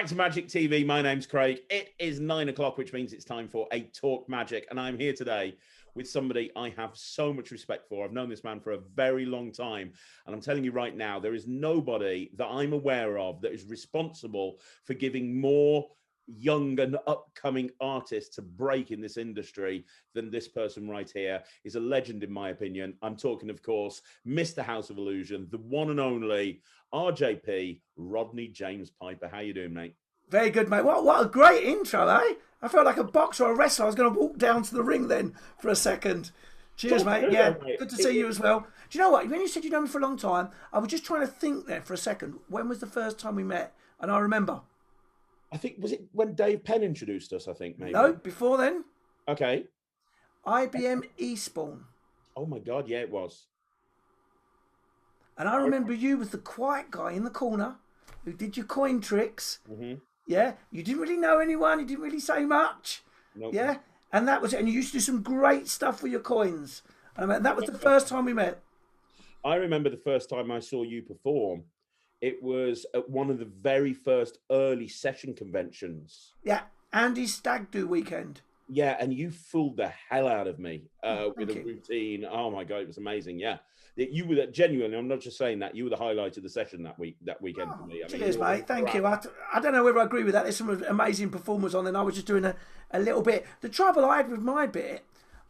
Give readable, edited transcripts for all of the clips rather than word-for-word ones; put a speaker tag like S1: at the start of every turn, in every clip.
S1: back to Magic TV. My name's Craig. It is 9 o'clock, which means it's time for a Talk Magic. And I'm here today with somebody I have so much respect for. I've known this man for a very long time. And I'm telling you right now, there is nobody that I'm aware of that is responsible for giving more young and upcoming artists to break in this industry than this person right here. Is a legend, in my opinion. I'm talking, of course, Mr. House of Illusion, the one and only RJP, Rodney James Piper. How you doing, mate?
S2: Very good, mate. What a great intro, eh? I felt like a boxer or a wrestler. I was going to walk down to the ring then for a second. Cheers, mate. Yeah, good to see you as well. Do you know what? When you said you know me for a long time, I was just trying to think there for a second. When was the first time we met? And I remember.
S1: I think, was it when Dave Penn introduced us, I think, maybe?
S2: No, before then.
S1: Okay.
S2: IBM Eastbourne.
S1: Oh, my God. Yeah, it was.
S2: And I remember you was the quiet guy in the corner who did your coin tricks.
S1: Mm-hmm.
S2: Yeah, you didn't really know anyone. You didn't really say much.
S1: Nope.
S2: Yeah, and that was it. And you used to do some great stuff with your coins. And I mean, that was the first time we met.
S1: I remember the first time I saw you perform. It was at one of the very first early session conventions.
S2: Yeah, Andy's Stag Do weekend.
S1: Yeah, and you fooled the hell out of me with a routine. Oh my God, it was amazing. Yeah, you were genuinely. I'm not just saying that. You were the highlight of the session that weekend for me.
S2: Cheers, mate. Thank you. I don't know whether I agree with that. There's some amazing performers on, and I was just doing a little bit. The trouble I had with my bit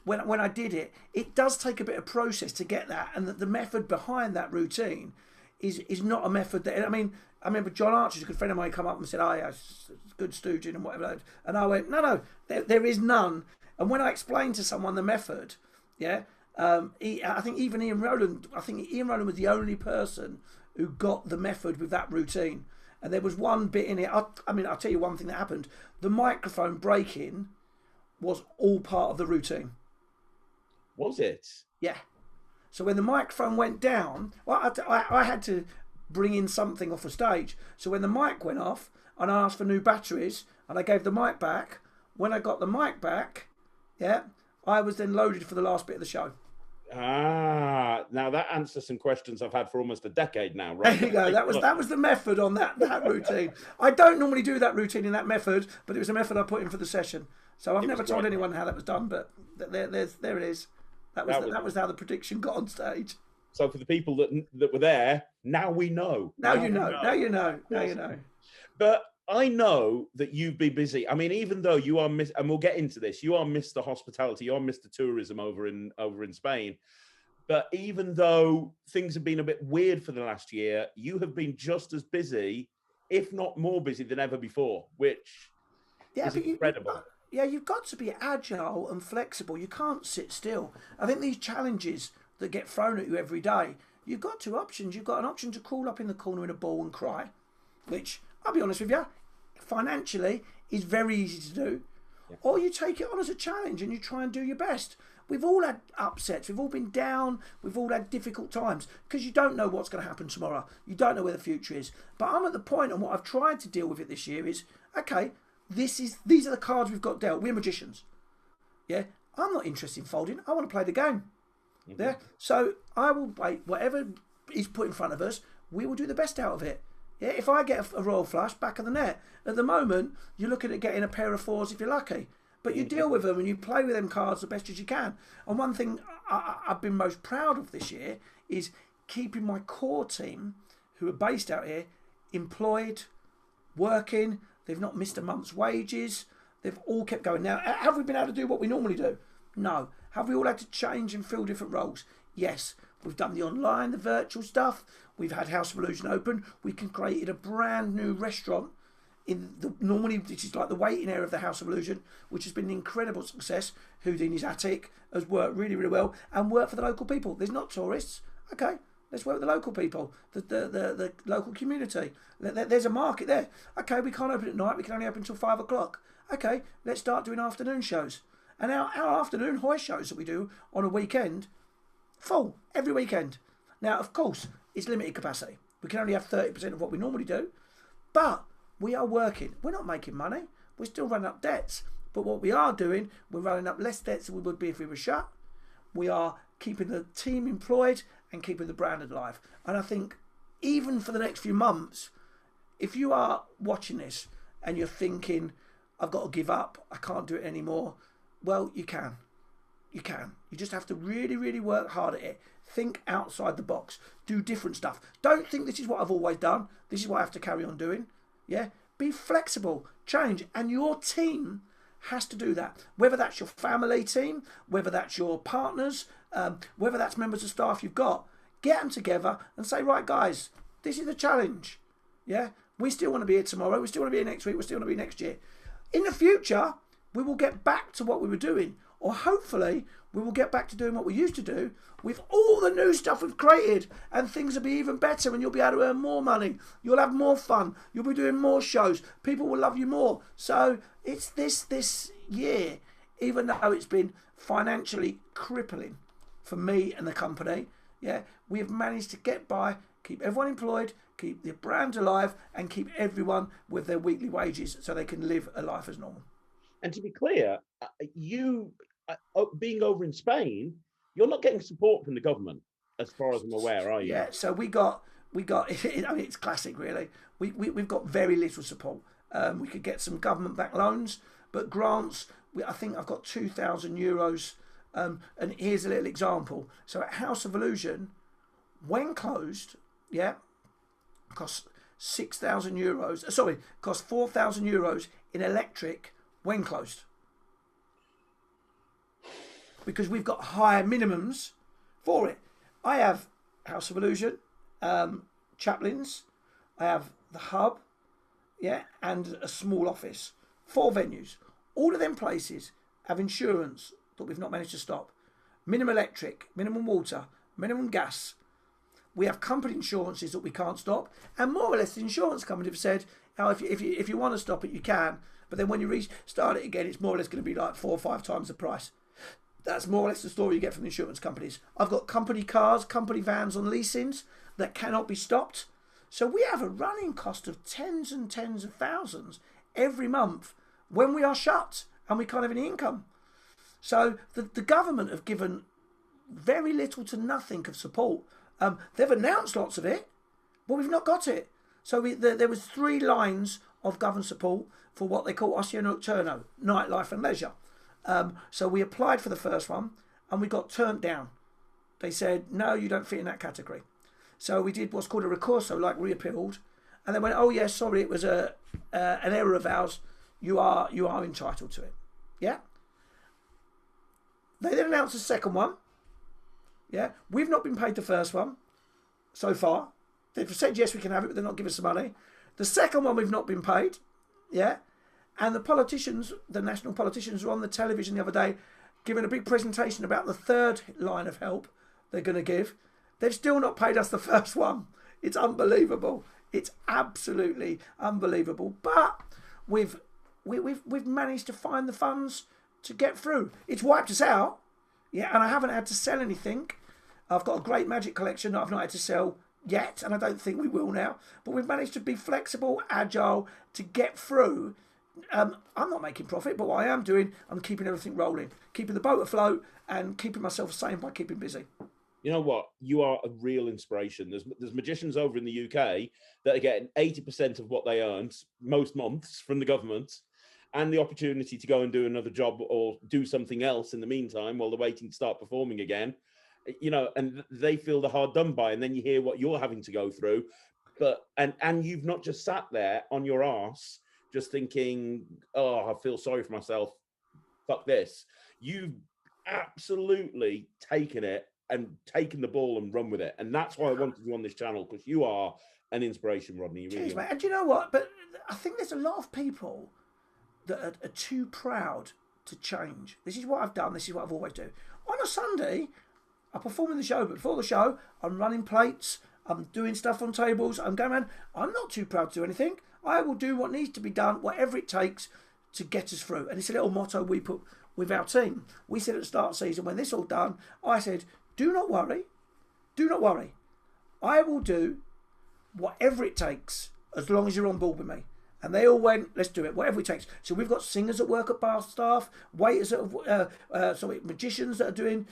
S2: when I did it, it does take a bit of process to get that, and the method behind that routine is not a method that. I mean, I remember John Archer's a good friend of mine come up and said, "Oh, yeah, it's good stooging and whatever," and I went, "No, there is none." And when I explained to someone the method, yeah. I think Ian Rowland was the only person who got the method with that routine. And there was one bit in it. I'll tell you one thing that happened. The microphone breaking was all part of the routine.
S1: Was it?
S2: Yeah. So when the microphone went down, well, I had to bring in something off the stage. So when the mic went off, and I asked for new batteries, and I gave the mic back. When I got the mic back, yeah, I was then loaded for the last bit of the show.
S1: Ah, now that answers some questions I've had for almost a decade now, right?
S2: There you go. That was the method on that routine. I don't normally do that routine in that method, but it was a method I put in for the session. So I've never told anyone how that was done, but there it is. That was how the prediction got on stage.
S1: So for the people that were there, now we know.
S2: Now you know.
S1: But I know that you've been busy. I mean, even though you are and we'll get into this, you are Mr. Hospitality, you're Mr. Tourism over in Spain. But even though things have been a bit weird for the last year, you have been just as busy, if not more busy than ever before, which is incredible.
S2: You've got to be agile and flexible. You can't sit still. I think these challenges that get thrown at you every day, you've got two options. You've got an option to crawl up in the corner in a ball and cry, which, I'll be honest with you, financially is very easy to do. Yeah. Or you take it on as a challenge and you try and do your best. We've all had upsets. We've all been down. We've all had difficult times because you don't know what's going to happen tomorrow. You don't know where the future is. But I'm at the point, and what I've tried to deal with it this year is, okay, these are the cards we've got dealt. We're magicians. Yeah, I'm not interested in folding. I want to play the game. Mm-hmm. Yeah, so I will wait. Whatever is put in front of us, we will do the best out of it. Yeah, if I get a royal flush, back of the net. At the moment, you're looking at getting a pair of fours if you're lucky. But you deal with them and you play with them cards the best as you can. And one thing I've been most proud of this year is keeping my core team, who are based out here, employed, working. They've not missed a month's wages. They've all kept going. Now, have we been able to do what we normally do? No. Have we all had to change and fill different roles? Yes. We've done the online, the virtual stuff. We've had House of Illusion open. We created a brand new restaurant in which is like the waiting area of the House of Illusion, which has been an incredible success. Houdini's Attic has worked really, really well and worked for the local people. There's not tourists. Okay, let's work with the local people, the local community. There's a market there. Okay, we can't open at night. We can only open until 5 o'clock. Okay, let's start doing afternoon shows. And our afternoon hoist shows that we do on a weekend, full every weekend. Now, of course, it's limited capacity. We can only have 30% of what we normally do, but we are working. We're not making money. We're still running up debts. But what we are doing, we're running up less debts than we would be if we were shut. We are keeping the team employed and keeping the brand alive. And I think even for the next few months, if you are watching this and you're thinking, I've got to give up, I can't do it anymore. Well, you can. You can. You just have to really, really work hard at it. Think outside the box. Do different stuff. Don't think this is what I've always done. This is what I have to carry on doing. Yeah? Be flexible. Change. And your team has to do that. Whether that's your family team, whether that's your partners, whether that's members of staff you've got, get them together and say, right, guys, this is the challenge. Yeah? We still want to be here tomorrow. We still want to be here next week. We still want to be next year. In the future, we will get back to what we were doing. Or hopefully, we will get back to doing what we used to do with all the new stuff we've created, and things will be even better, and you'll be able to earn more money. You'll have more fun. You'll be doing more shows. People will love you more. So it's this year, even though it's been financially crippling for me and the company, yeah, we have managed to get by, keep everyone employed, keep the brand alive, and keep everyone with their weekly wages so they can live a life as normal.
S1: And to be clear, you being over in Spain, you're not getting support from the government, as far as I'm aware, are you?
S2: Yeah, so we got. I mean, it's classic, really. We've got very little support. We could get some government-backed loans, but grants. I think I've got €2,000. And here's a little example. So at House of Illusion, when closed, yeah, cost €6,000. Sorry, cost €4,000 in electric when closed. Because we've got higher minimums for it. I have House of Illusion, Chaplin's, I have the Hub, yeah, and a small office. 4 venues. All of them places have insurance that we've not managed to stop. Minimum electric, minimum water, minimum gas. We have company insurances that we can't stop, and more or less the insurance company have said, oh, if you want to stop it, you can, but then when you restart it again, it's more or less going to be like 4 or 5 times the price. That's more or less the story you get from the insurance companies. I've got company cars, company vans on leasings that cannot be stopped. So we have a running cost of tens and tens of thousands every month when we are shut and we can't have any income. So the government have given very little to nothing of support. They've announced lots of it, but we've not got it. So there was 3 lines of government support for what they call ocio nocturno, nightlife and leisure. So we applied for the first one and we got turned down. They said, no, you don't fit in that category. So we did what's called a recurso, like reappealed. And they went, oh, yes, sorry, it was an error of ours. You are entitled to it. Yeah? They then announced the second one. Yeah? We've not been paid the first one so far. They've said, yes, we can have it, but they're not giving us the money. The second one we've not been paid. Yeah? And the politicians, the national politicians, were on the television the other day giving a big presentation about the third line of help they're going to give. They've still not paid us the first one. It's unbelievable. It's absolutely unbelievable. But we've managed to find the funds to get through. It's wiped us out. Yeah, and I haven't had to sell anything. I've got a great magic collection that I've not had to sell yet, and I don't think we will now. But we've managed to be flexible, agile, to get through. I'm not making profit, but what I am doing, I'm keeping everything rolling, keeping the boat afloat and keeping myself sane by keeping busy.
S1: You know what? You are a real inspiration. There's magicians over in the UK that are getting 80% of what they earned most months from the government, and the opportunity to go and do another job or do something else in the meantime while they're waiting to start performing again. You know, and they feel the hard done by, and then you hear what you're having to go through. But and you've not just sat there on your arse just thinking, oh, I feel sorry for myself, fuck this. You've absolutely taken it and taken the ball and run with it. And that's why I wanted you on this channel, because you are an inspiration, Rodney. You really
S2: Cheers, mate. And do you know what? But I think there's a lot of people that are too proud to change. This is what I've done. This is what I've always do. On a Sunday, I perform in the show, but before the show, I'm running plates, I'm doing stuff on tables, I'm going around. I'm not too proud to do anything. I will do what needs to be done, whatever it takes to get us through. And it's a little motto we put with our team. We said at the start of the season, when this all done, I said, do not worry. Do not worry. I will do whatever it takes as long as you're on board with me. And they all went, let's do it, whatever it takes. So we've got singers that work at bar staff, waiters that magicians that are doing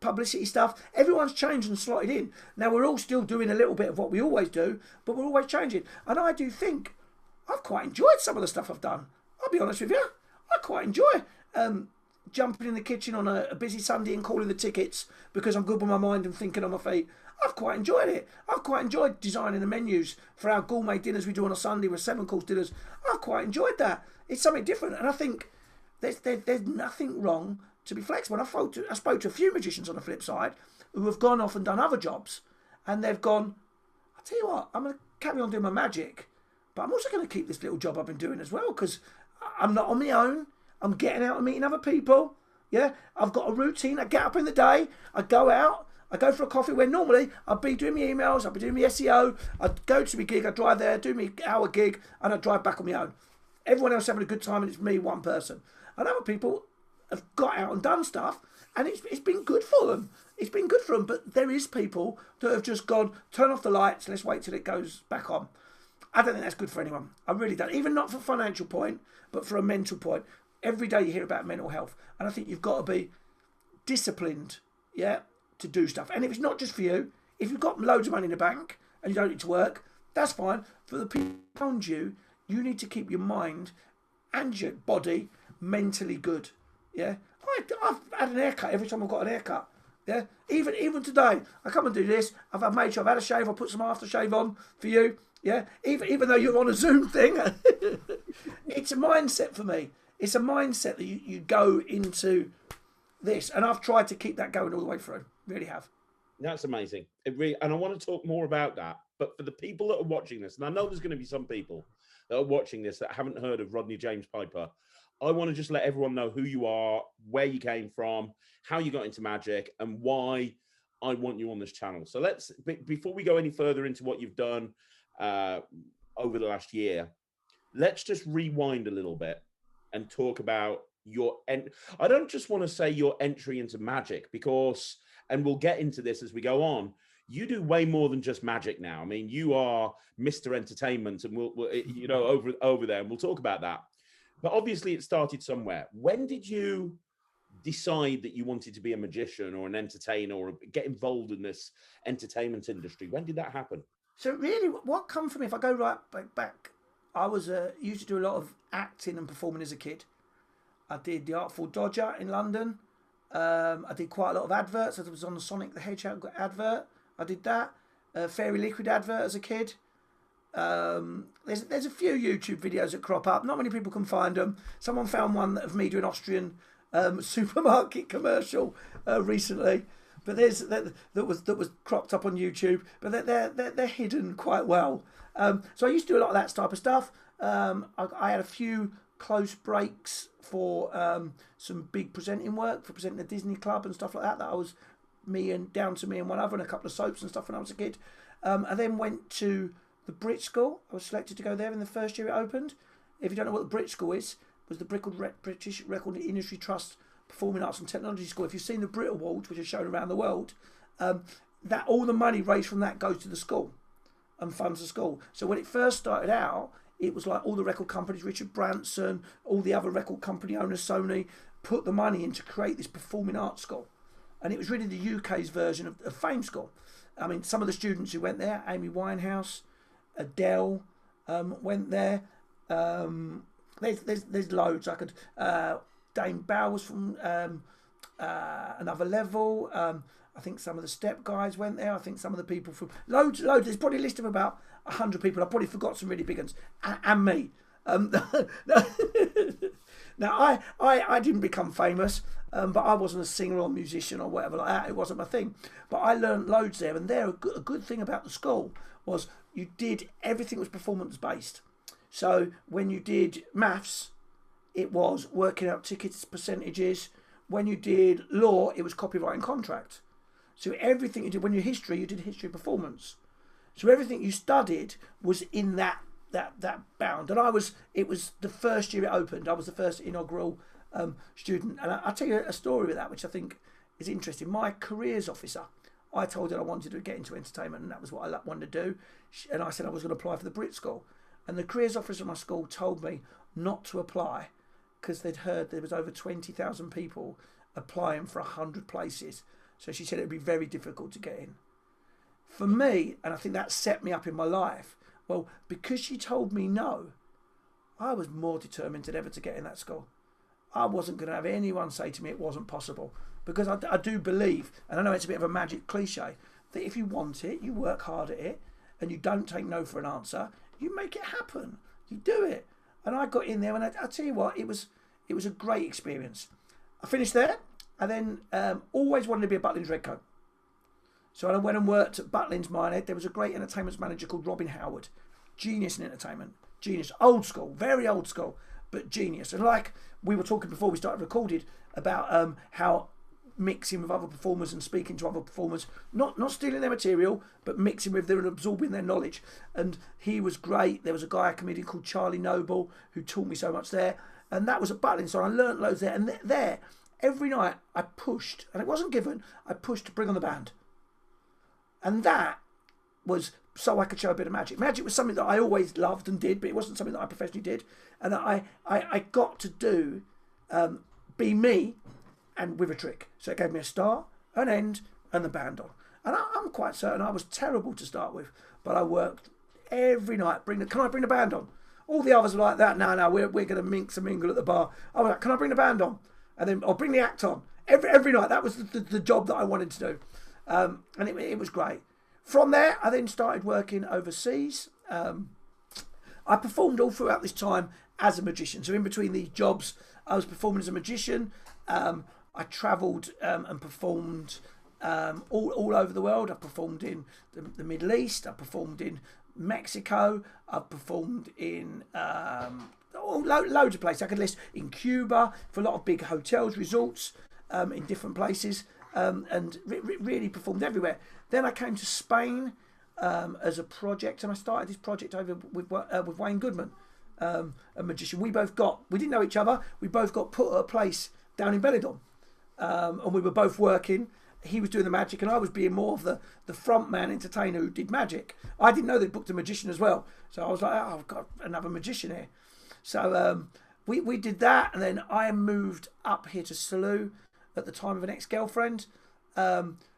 S2: publicity stuff. Everyone's changed and slotted in. Now we're all still doing a little bit of what we always do, but we're always changing. And I do think I've quite enjoyed some of the stuff I've done. I'll be honest with you. I quite enjoy jumping in the kitchen on a busy Sunday and calling the tickets because I'm good with my mind and thinking on my feet. I've quite enjoyed it. I've quite enjoyed designing the menus for our gourmet dinners we do on a Sunday with 7-course dinners. I've quite enjoyed that. It's something different, and I think there's nothing wrong to be flexible. And I spoke to a few magicians on the flip side who have gone off and done other jobs, and they've gone, I'll tell you what, I'm going to carry on doing my magic, but I'm also going to keep this little job I've been doing as well, because I'm not on my own. I'm getting out and meeting other people. Yeah, I've got a routine. I get up in the day, I go out, I go for a coffee where normally I'd be doing my emails, I'd be doing my SEO, I'd go to my gig, I'd drive there, do my hour gig, and I'd drive back on my own. Everyone else having a good time, and it's me, one person. And other people have got out and done stuff, and it's been good for them. It's been good for them, but there is people that have just gone, turn off the lights, let's wait till it goes back on. I don't think that's good for anyone. I really don't. Even not for a financial point, but for a mental point. Every day you hear about mental health, and I think you've got to be disciplined, yeah, to do stuff. And if it's not just for you, if you've got loads of money in the bank and you don't need to work, that's fine. For the people around you, you need to keep your mind and your body mentally good. Yeah, I've had an haircut every time I've got an haircut. Yeah, even today, I come and do this. I've made sure I've had a shave. I'll put some aftershave on for you. Yeah, even though you're on a Zoom thing, it's a mindset for me. It's a mindset that you go into this, and I've tried to keep that going all the way through. Really have.
S1: That's amazing. And I want to talk more about that. But for the people that are watching this, and I know there's going to be some people that are watching this that haven't heard of Rodney James Piper, I want to just let everyone know who you are, where you came from, how you got into magic, and why I want you on this channel. So before we go any further into what you've done over the last year, let's just rewind a little bit and talk about I don't just want to say your entry into magic, because, and we'll get into this as we go on, you do way more than just magic now. I mean, you are Mr. Entertainment, and we'll you know, over there, and we'll talk about that. But obviously it started somewhere. When did you decide that you wanted to be a magician or an entertainer or get involved in this entertainment industry? When did that happen?
S2: So really, what come from me, if I go right back, I used to do a lot of acting and performing as a kid. I did The Artful Dodger in London. I did quite a lot of adverts. I was on the Sonic the Hedgehog advert. I did that. Fairy Liquid advert as a kid. There's a few YouTube videos that crop up. Not many people can find them. Someone found one of me doing Austrian supermarket commercial recently, but that was cropped up on YouTube. But they're hidden quite well. So I used to do a lot of that type of stuff. I had a few close breaks for some big presenting work, for presenting the Disney Club and stuff like that. That was down to me and one other, and a couple of soaps and stuff when I was a kid. I then went to the Brit School. I was selected to go there in the first year it opened. If you don't know what the Brit School is, it was the British Record Industry Trust Performing Arts and Technology School. If you've seen the Brit Awards, which are shown around the world, that all the money raised from that goes to the school and funds the school. So when it first started out, it was like all the record companies, Richard Branson, all the other record company owners, Sony, put the money in to create this performing arts school. And it was really the UK's version of Fame School. I mean, some of the students who went there, Amy Winehouse, Adele, went there. There's loads. I could. Dame Bowers from Another Level. I think some of the Step guys went there. I think some of the people from loads. There's probably a list of about 100 people. I probably forgot some really big ones, and me. Now I didn't become famous, but I wasn't a singer or musician or whatever like that. It wasn't my thing. But I learned loads there, and there a good thing about the school was you did everything was performance based. So when you did maths, it was working out tickets percentages. When you did law, it was copyright and contract. So everything you did, when you history, you did history performance. So everything you studied was in that bound. And it was the first year it opened. I was the first inaugural student. And I'll tell you a story with that, which I think is interesting. My careers officer, I told her I wanted to get into entertainment, and that was what I wanted to do. And I said I was going to apply for the Brit School. And the careers officer at my school told me not to apply because they'd heard there was over 20,000 people applying for 100 places. So she said it would be very difficult to get in. For me, and I think that set me up in my life, well, because she told me no, I was more determined than ever to get in that school. I wasn't going to have anyone say to me it wasn't possible, because I do believe, and I know it's a bit of a magic cliche, that if you want it, you work hard at it, and you don't take no for an answer, you make it happen. You do it. And I got in there, and I tell you what, it was a great experience. I finished there, and then always wanted to be a Butlins Redcoat. So I went and worked at Butlins Minehead. There was a great entertainment manager called Robin Howard. Genius in entertainment. Genius. Old school. Very old school, but genius. And like we were talking before we started recording about how mixing with other performers and speaking to other performers, not stealing their material, but mixing with them and absorbing their knowledge. And he was great. There was a guy, a comedian called Charlie Noble, who taught me so much there. And that was at Butlins, so I learnt loads there. And there, every night I pushed, and it wasn't given, I pushed to bring on the band. And that was so I could show a bit of magic. Magic was something that I always loved and did, but it wasn't something that I professionally did. And I got to do, be me, and with a trick. So it gave me a start, an end, and the band on. And I'm quite certain I was terrible to start with, but I worked every night. Can I bring the band on? All the others were like that. No, we're going to minx and mingle at the bar. I was like, can I bring the band on? And then I'll bring the act on. Every night. That was the job that I wanted to do. And it was great. From there, I then started working overseas. I performed all throughout this time as a magician. So in between these jobs, I was performing as a magician. I travelled and performed all over the world. I performed in the Middle East. I performed in Mexico. I performed in loads of places. I could list in Cuba for a lot of big hotels, resorts in different places, and really performed everywhere. Then I came to Spain as a project, and I started this project over with Wayne Goodman, a magician. We didn't know each other. We both got put at a place down in Benidorm. And we were both working. He was doing the magic, and I was being more of the front man entertainer who did magic. I didn't know they'd booked a magician as well. So I was like, oh, I've got another magician here. So we did that, and then I moved up here to Salou at the time of an ex-girlfriend.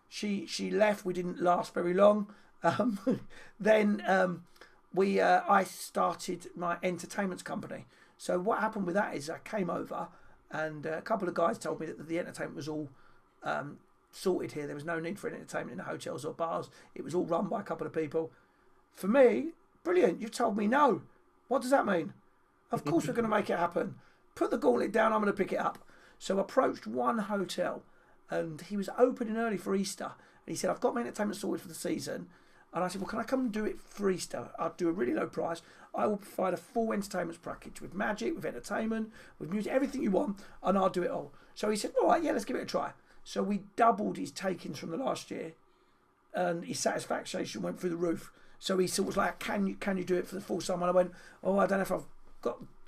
S2: She left. We didn't last very long. Then I started my entertainment company. So what happened with that is I came over, and a couple of guys told me that the entertainment was all sorted here. There was no need for entertainment in the hotels or bars. It was all run by a couple of people. For me, brilliant. You've told me no. What does that mean? Of course we're going to make it happen. Put the gauntlet down. I'm going to pick it up. So I approached one hotel, and he was opening early for Easter. And he said, I've got my entertainment sorted for the season. And I said, well, can I come and do it for Easter? I'll do a really low price. I will provide a full entertainment package with magic, with entertainment, with music, everything you want, and I'll do it all. So he said, all right, yeah, let's give it a try. So we doubled his takings from the last year, and his satisfaction went through the roof. So he sort of was like, can you do it for the full summer? And I went, oh, I don't know if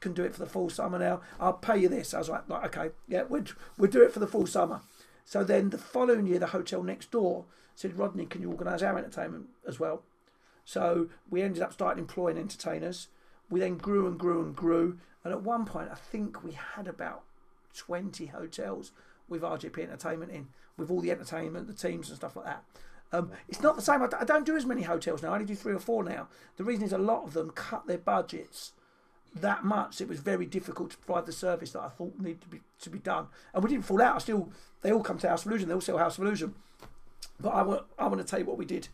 S2: can do it for the full summer now. I'll pay you this. I was like okay, yeah, we'll do it for the full summer. So then the following year, the hotel next door said, Rodney, can you organise our entertainment as well? So we ended up starting employing entertainers. We then grew and grew and grew. And at one point, I think we had about 20 hotels with RJP Entertainment in, with all the entertainment, the teams and stuff like that. It's not the same. I don't do as many hotels now. I only do 3 or 4 now. The reason is a lot of them cut their budgets that much. It was very difficult to provide the service that I thought needed to be done. And we didn't fall out. They all come to House of Illusion. They all sell House of Illusion. But I want to tell you what we did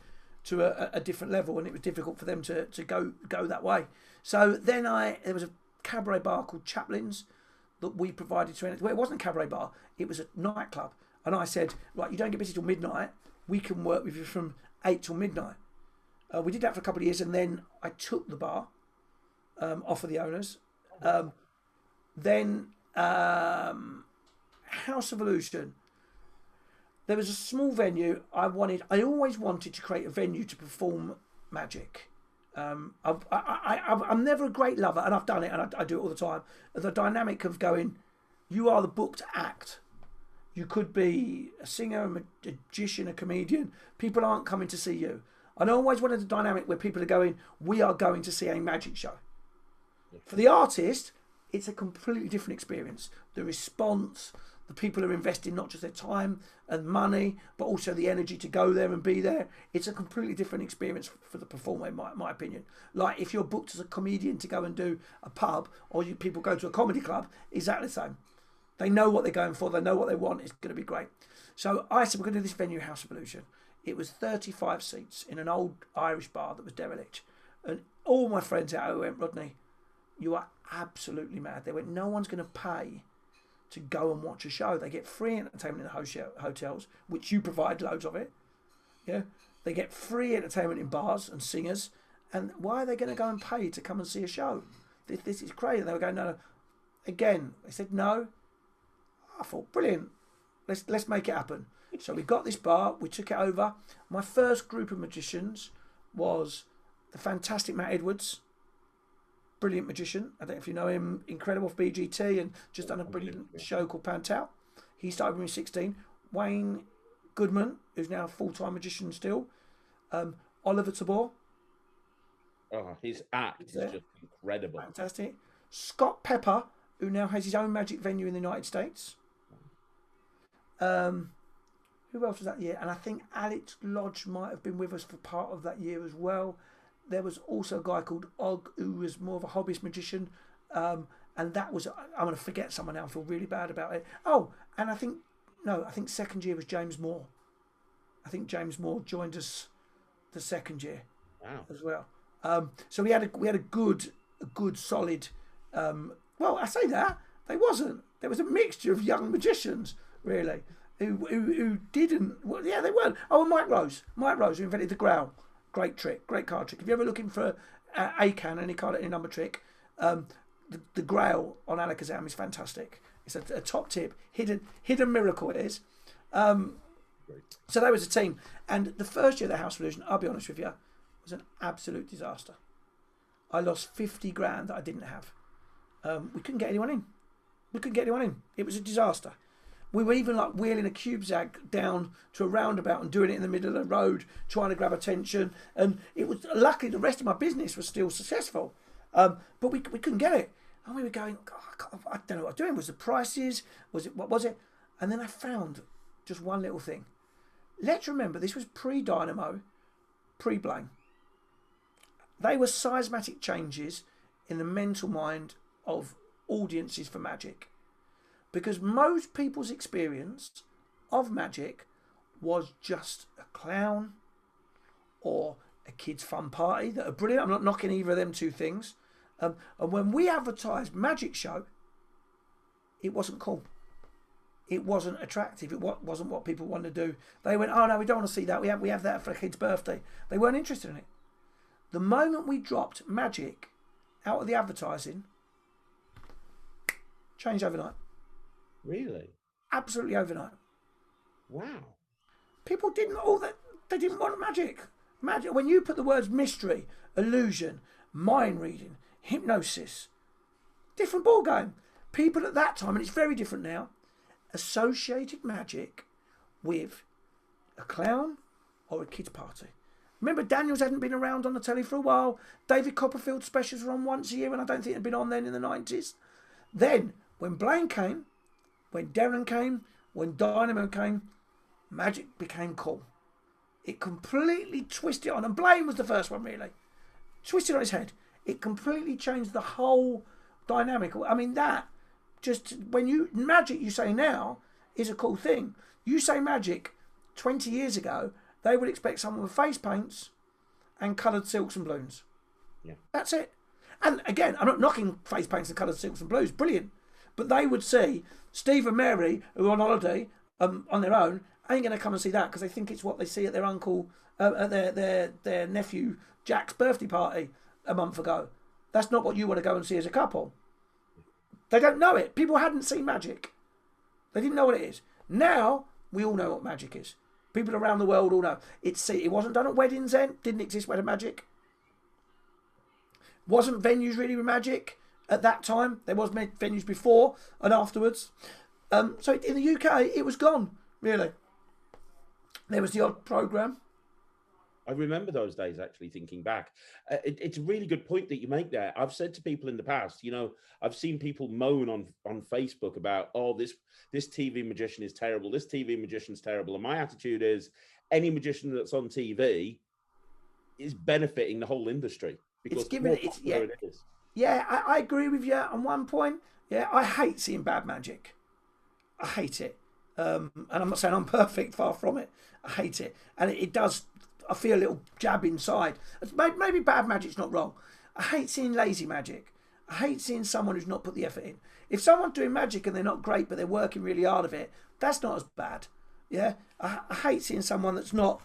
S2: to a different level, and it was difficult for them to go that way. So then there was a cabaret bar called Chaplin's that we provided to. Well, it wasn't a cabaret bar; it was a nightclub. And I said, right, you don't get busy till midnight. We can work with you from 8 till midnight. We did that for a couple of years, and then I took the bar off of the owners. Then House of Illusion. There was a small venue. I always wanted to create a venue to perform magic. I'm never a great lover, and I've done it, and I do it all the time. The dynamic of going, you are the booked act. You could be a singer, a magician, a comedian. People aren't coming to see you. And I always wanted a dynamic where people are going, we are going to see a magic show. For the artist, it's a completely different experience. The response, The people are investing not just their time and money, but also the energy to go there and be there. It's a completely different experience for the performer, in my opinion. Like if you're booked as a comedian to go and do a pub, or people go to a comedy club, exactly the same. They know what they're going for. They know what they want. It's going to be great. So I said, we're going to do this venue, House of Illusion. It was 35 seats in an old Irish bar that was derelict. And all my friends out there went, Rodney, you are absolutely mad. They went, no one's going to pay to go and watch a show. They get free entertainment in the hotels, which you provide loads of it. Yeah, they get free entertainment in bars and singers. And why are they going to go and pay to come and see a show? This is crazy. They were going, no. Again, they said no. I thought, brilliant. Let's make it happen. So we got this bar. We took it over. My first group of magicians was the fantastic Matt Edwards. Brilliant magician. I don't know if you know him. Incredible for BGT and just done a brilliant show called Pantal. He started when he was 16. Wayne Goodman, who's now a full-time magician still. Oliver Tabor.
S1: Oh, his act is just incredible.
S2: Fantastic. Scott Pepper, who now has his own magic venue in the United States. Who else was that year? And I think Alex Lodge might have been with us for part of that year as well. There was also a guy called Og, who was more of a hobbyist magician. And that was, I'm going to forget someone now. I feel really bad about it. Oh, and I think second year was James Moore. I think James Moore joined us the second year.
S1: Wow.
S2: As well. So we had a good solid. Well, I say that they wasn't. There was a mixture of young magicians really who didn't. Well, yeah, they weren't. Oh, and Mike Rose, who invented the growl. Great trick, great card trick. If you're ever looking for ACAN, any card, any number trick, the growl on Alakazam is fantastic. It's a top tip, hidden miracle it is. So that was a team, and the first year of the House of Illusion, I'll be honest with you, was an absolute disaster. I lost 50 grand that I didn't have. We couldn't get anyone in. It was a disaster. We were even like wheeling a cube zag down to a roundabout and doing it in the middle of the road, trying to grab attention. And it was luckily the rest of my business was still successful, but we couldn't get it. And we were going, oh, I don't know what I was doing. Was the prices? What was it? And then I found just one little thing. Let's remember this was pre-Dynamo, pre-Blaine. They were seismic changes in the mental mind of audiences for magic. Because most people's experience of magic was just a clown or a kid's fun party that are brilliant. I'm not knocking either of them two things. And when we advertised magic show, it wasn't cool. It wasn't attractive. It wasn't what people wanted to do. They went, oh no, we don't want to see that. We have that for a kid's birthday. They weren't interested in it. The moment we dropped magic out of the advertising, changed overnight.
S1: Really?
S2: Absolutely overnight.
S1: Wow.
S2: People didn't they didn't want magic. Magic. When you put the words mystery, illusion, mind reading, hypnosis, different ball game. People at that time, and it's very different now, associated magic with a clown or a kid's party. Remember, Daniels hadn't been around on the telly for a while. David Copperfield specials were on once a year, and I don't think they'd been on then in the 90s. Then, when Blaine came, when Darren came, when Dynamo came, magic became cool. It completely twisted on, and Blaine was the first one really. Twisted on his head. It completely changed the whole dynamic. I mean, that just, magic you say now is a cool thing. You say magic 20 years ago, they would expect someone with face paints and coloured silks and balloons.
S1: Yeah.
S2: That's it. And again, I'm not knocking face paints and coloured silks and blues. Brilliant. But they would see Steve and Mary, who are on holiday on their own, ain't going to come and see that because they think it's what they see at their uncle, at their nephew Jack's birthday party a month ago. That's not what you want to go and see as a couple. They don't know it. People hadn't seen magic. They didn't know what it is. Now, we all know what magic is. People around the world all know. It wasn't done at weddings then. Didn't exist wedding magic. Wasn't venues really with magic at that time. There was venues before and afterwards. So in the UK, it was gone, really. There was the odd programme.
S1: I remember those days, actually, thinking back. It's a really good point that you make there. I've said to people in the past, I've seen people moan on Facebook about, oh, this TV magician is terrible. This TV magician's terrible. And my attitude is, any magician that's on TV is benefiting the whole industry, because
S2: It's given it's yeah.
S1: it is.
S2: Yeah, I agree with you on one point. Yeah, I hate seeing bad magic. I hate it. And I'm not saying I'm perfect, far from it. I hate it. And it does, I feel a little jab inside. Maybe bad magic's not wrong. I hate seeing lazy magic. I hate seeing someone who's not put the effort in. If someone's doing magic and they're not great, but they're working really hard of it, that's not as bad. Yeah, I hate seeing someone that's not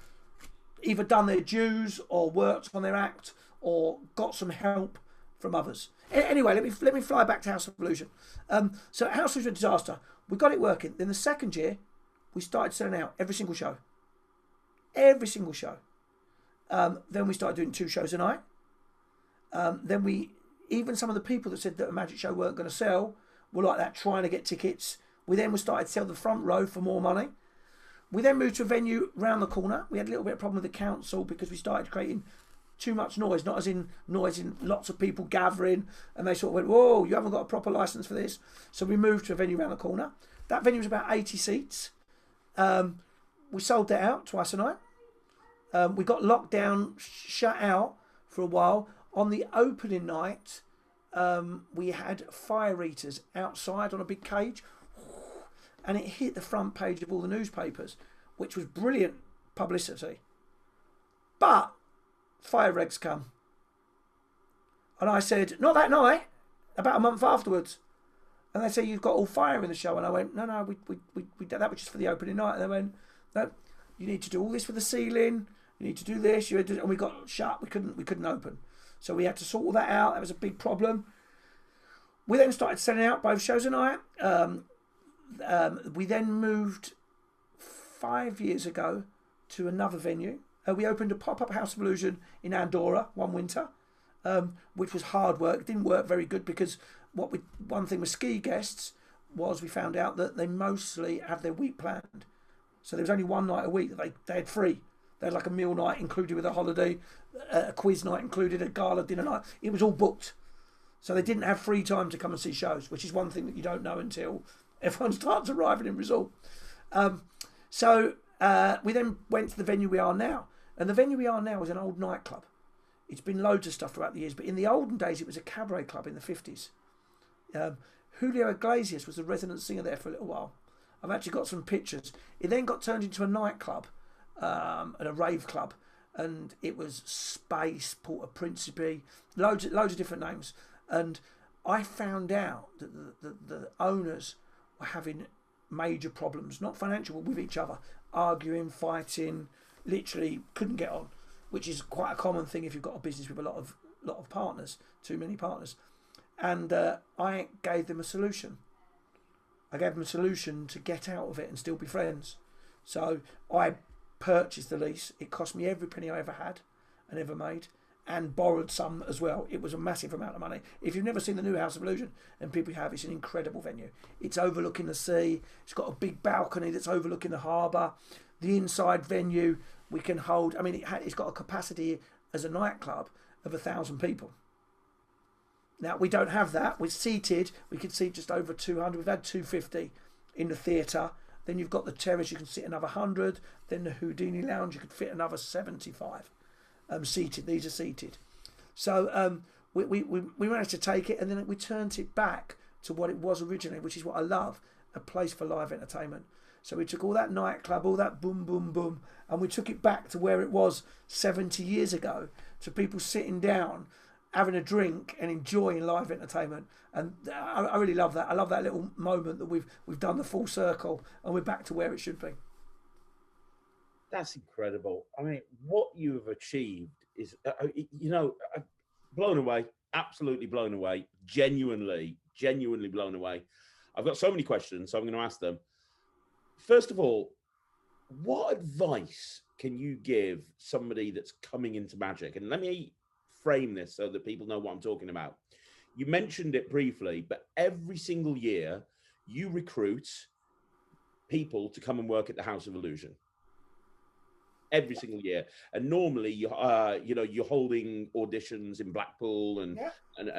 S2: either done their dues or worked on their act or got some help from others. Anyway, let me fly back to House of Illusion. So House of Illusion disaster. We got it working. Then the second year, we started selling out every single show. Every single show. Then we started doing 2 shows a night. Then even some of the people that said that a magic show weren't going to sell were like that, trying to get tickets. We then started to sell the front row for more money. We then moved to a venue round the corner. We had a little bit of problem with the council because we started creating too much noise, not as in noise in lots of people gathering, and they sort of went, whoa, you haven't got a proper license for this. So we moved to a venue around the corner. That venue was about 80 seats. We sold that out twice a night. We got locked down, shut out for a while. On the opening night, we had fire eaters outside on a big cage, and it hit the front page of all the newspapers, which was brilliant publicity. But fire regs come. And I said, not that night, about a month afterwards. And they say, you've got all fire in the show. And I went, no, we that was just for the opening night. And they went, no, you need to do all this for the ceiling. You need to do this. And we got shut. We couldn't open. So we had to sort all that out. That was a big problem. We then started selling out both shows a night. We then moved 5 years ago to another venue. We opened a pop-up House of Illusion in Andorra one winter, which was hard work. It didn't work very good because one thing with ski guests was we found out that they mostly have their week planned. So there was only one night a week that they had free. They had like a meal night included with a holiday, a quiz night included, a gala dinner night. It was all booked. So they didn't have free time to come and see shows, which is one thing that you don't know until everyone starts arriving in resort. So we then went to the venue we are now. And the venue we are now is an old nightclub. It's been loads of stuff throughout the years, but in the olden days, it was a cabaret club in the 50s. Julio Iglesias was the resident singer there for a little while. I've actually got some pictures. It then got turned into a nightclub and a rave club. And it was Space, Porta Principe, loads of different names. And I found out that the owners were having major problems, not financial, but with each other, arguing, fighting, literally couldn't get on, which is quite a common thing if you've got a business with a lot of partners, too many partners. And I gave them a solution. I gave them a solution to get out of it and still be friends. So I purchased the lease. It cost me every penny I ever had and ever made, and borrowed some as well. It was a massive amount of money. If you've never seen the new House of Illusion, and people have, it's an incredible venue. It's overlooking the sea. It's got a big balcony that's overlooking the harbour. The inside venue, we can hold, I mean, it's got a capacity as a nightclub of 1,000 people. Now, we don't have that. We're seated. We could seat just over 200. We've had 250 in the theatre. Then you've got the terrace. You can sit another 100. Then the Houdini Lounge, you could fit another 75 seated. These are seated. So we managed to take it, and then we turned it back to what it was originally, which is what I love, a place for live entertainment. So we took all that nightclub, all that boom, boom, boom, and we took it back to where it was 70 years ago, to people sitting down, having a drink and enjoying live entertainment. And I really love that. I love that little moment that we've done the full circle and we're back to where it should be.
S1: That's incredible. I mean, what you have achieved is, blown away, absolutely blown away, genuinely blown away. I've got so many questions, so I'm going to ask them. First of all, what advice can you give somebody that's coming into magic? And let me frame this so that people know what I'm talking about. You mentioned it briefly, but every single year you recruit people to come and work at the House of Illusion. every single year. And normally, you know, you're holding auditions in Blackpool and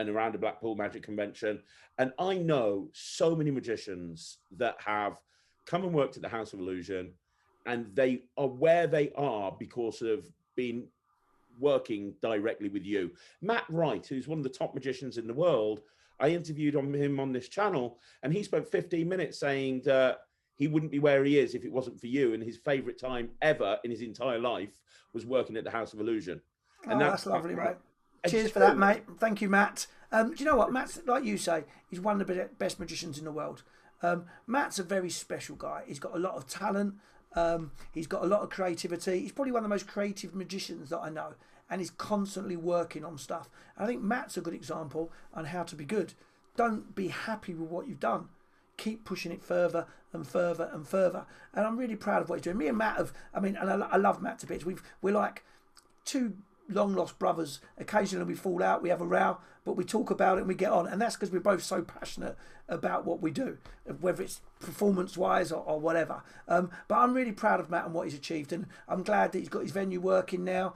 S1: around the Blackpool Magic Convention. And I know so many magicians that have come and worked at the House of Illusion, and they are where they are because of being working directly with you. Matt Wright, who's one of the top magicians in the world, I interviewed him on this channel, and he spent 15 minutes saying that he wouldn't be where he is if it wasn't for you, and his favorite time ever in his entire life was working at the House of Illusion. And
S2: that's lovely, mate. Cheers for that, mate. Thank you, Matt. Do you know what? Matt's, like you say, he's one of the best magicians in the world. Matt's a very special guy. He's got a lot of talent. He's got a lot of creativity. He's probably one of the most creative magicians that I know, and he's constantly working on stuff. And I think Matt's a good example on how to be good. Don't be happy with what you've done. Keep pushing it further and further and further. And I'm really proud of what he's doing. Me and Matt and I love Matt to bits. We're like two long lost brothers. Occasionally we fall out, we have a row, but we talk about it and we get on. And that's because we're both so passionate about what we do, whether it's performance wise or whatever. But I'm really proud of Matt and what he's achieved, and I'm glad that he's got his venue working now.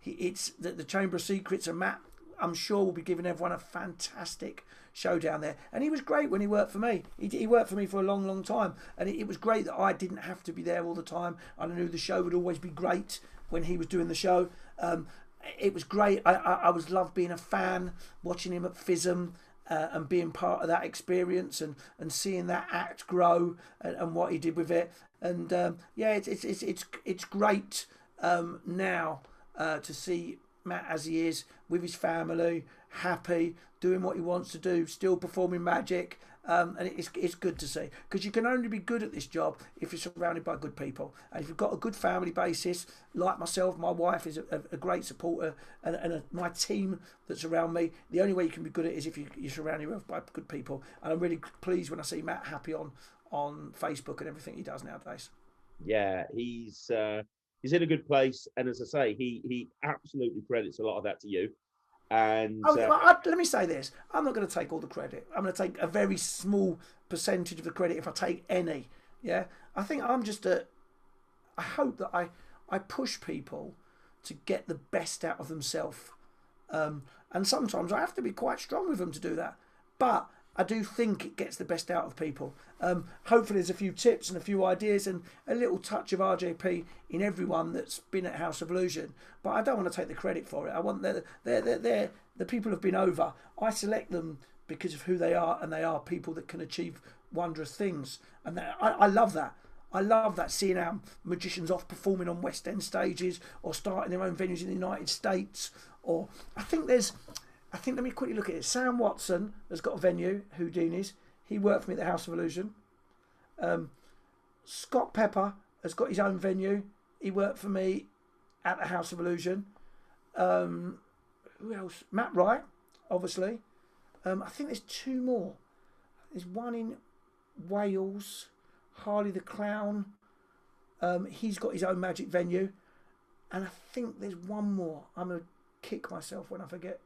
S2: It's the Chamber of Secrets, and Matt, I'm sure, will be giving everyone a fantastic show down there. And he was great when he worked for me. He worked for me for a long time, and it was great that I didn't have to be there all the time. I knew the show would always be great when he was doing the show. It was great. I was loved being a fan, watching him at FISM, and being part of that experience, and seeing that act grow, and what he did with it. And it's great now to see Matt as he is, with his family, happy, doing what he wants to do, still performing magic. And it's good to see, because you can only be good at this job if you're surrounded by good people, and if you've got a good family basis, like myself. My wife is a great supporter, and my team that's around me. The only way you can be good at it is if you're surrounded yourself by good people. And I'm really pleased when I see Matt happy on Facebook and everything he does nowadays.
S1: Yeah, he's in a good place, and as I say, he absolutely credits a lot of that to you. And
S2: let me say this: I'm not going to take all the credit. I'm going to take a very small percentage of the credit, if I take any. Yeah, I think I'm just I hope that I push people to get the best out of themselves, and sometimes I have to be quite strong with them to do that. But I do think it gets the best out of people. Hopefully there's a few tips and a few ideas and a little touch of RJP in everyone that's been at House of Illusion. But I don't want to take the credit for it. I want the people who've been over. I select them because of who they are, and they are people that can achieve wondrous things. And I love that. I love that, seeing our magicians off performing on West End stages, or starting their own venues in the United States. Or I think let me quickly look at it. Sam Watson has got a venue, Houdini's. He worked for me at the House of Illusion. Scott Pepper has got his own venue. He worked for me at the House of Illusion. Who else? Matt Wright, obviously. I think there's two more. There's one in Wales, Harley the Clown. He's got his own magic venue. And I think there's one more. I'm going to kick myself when I forget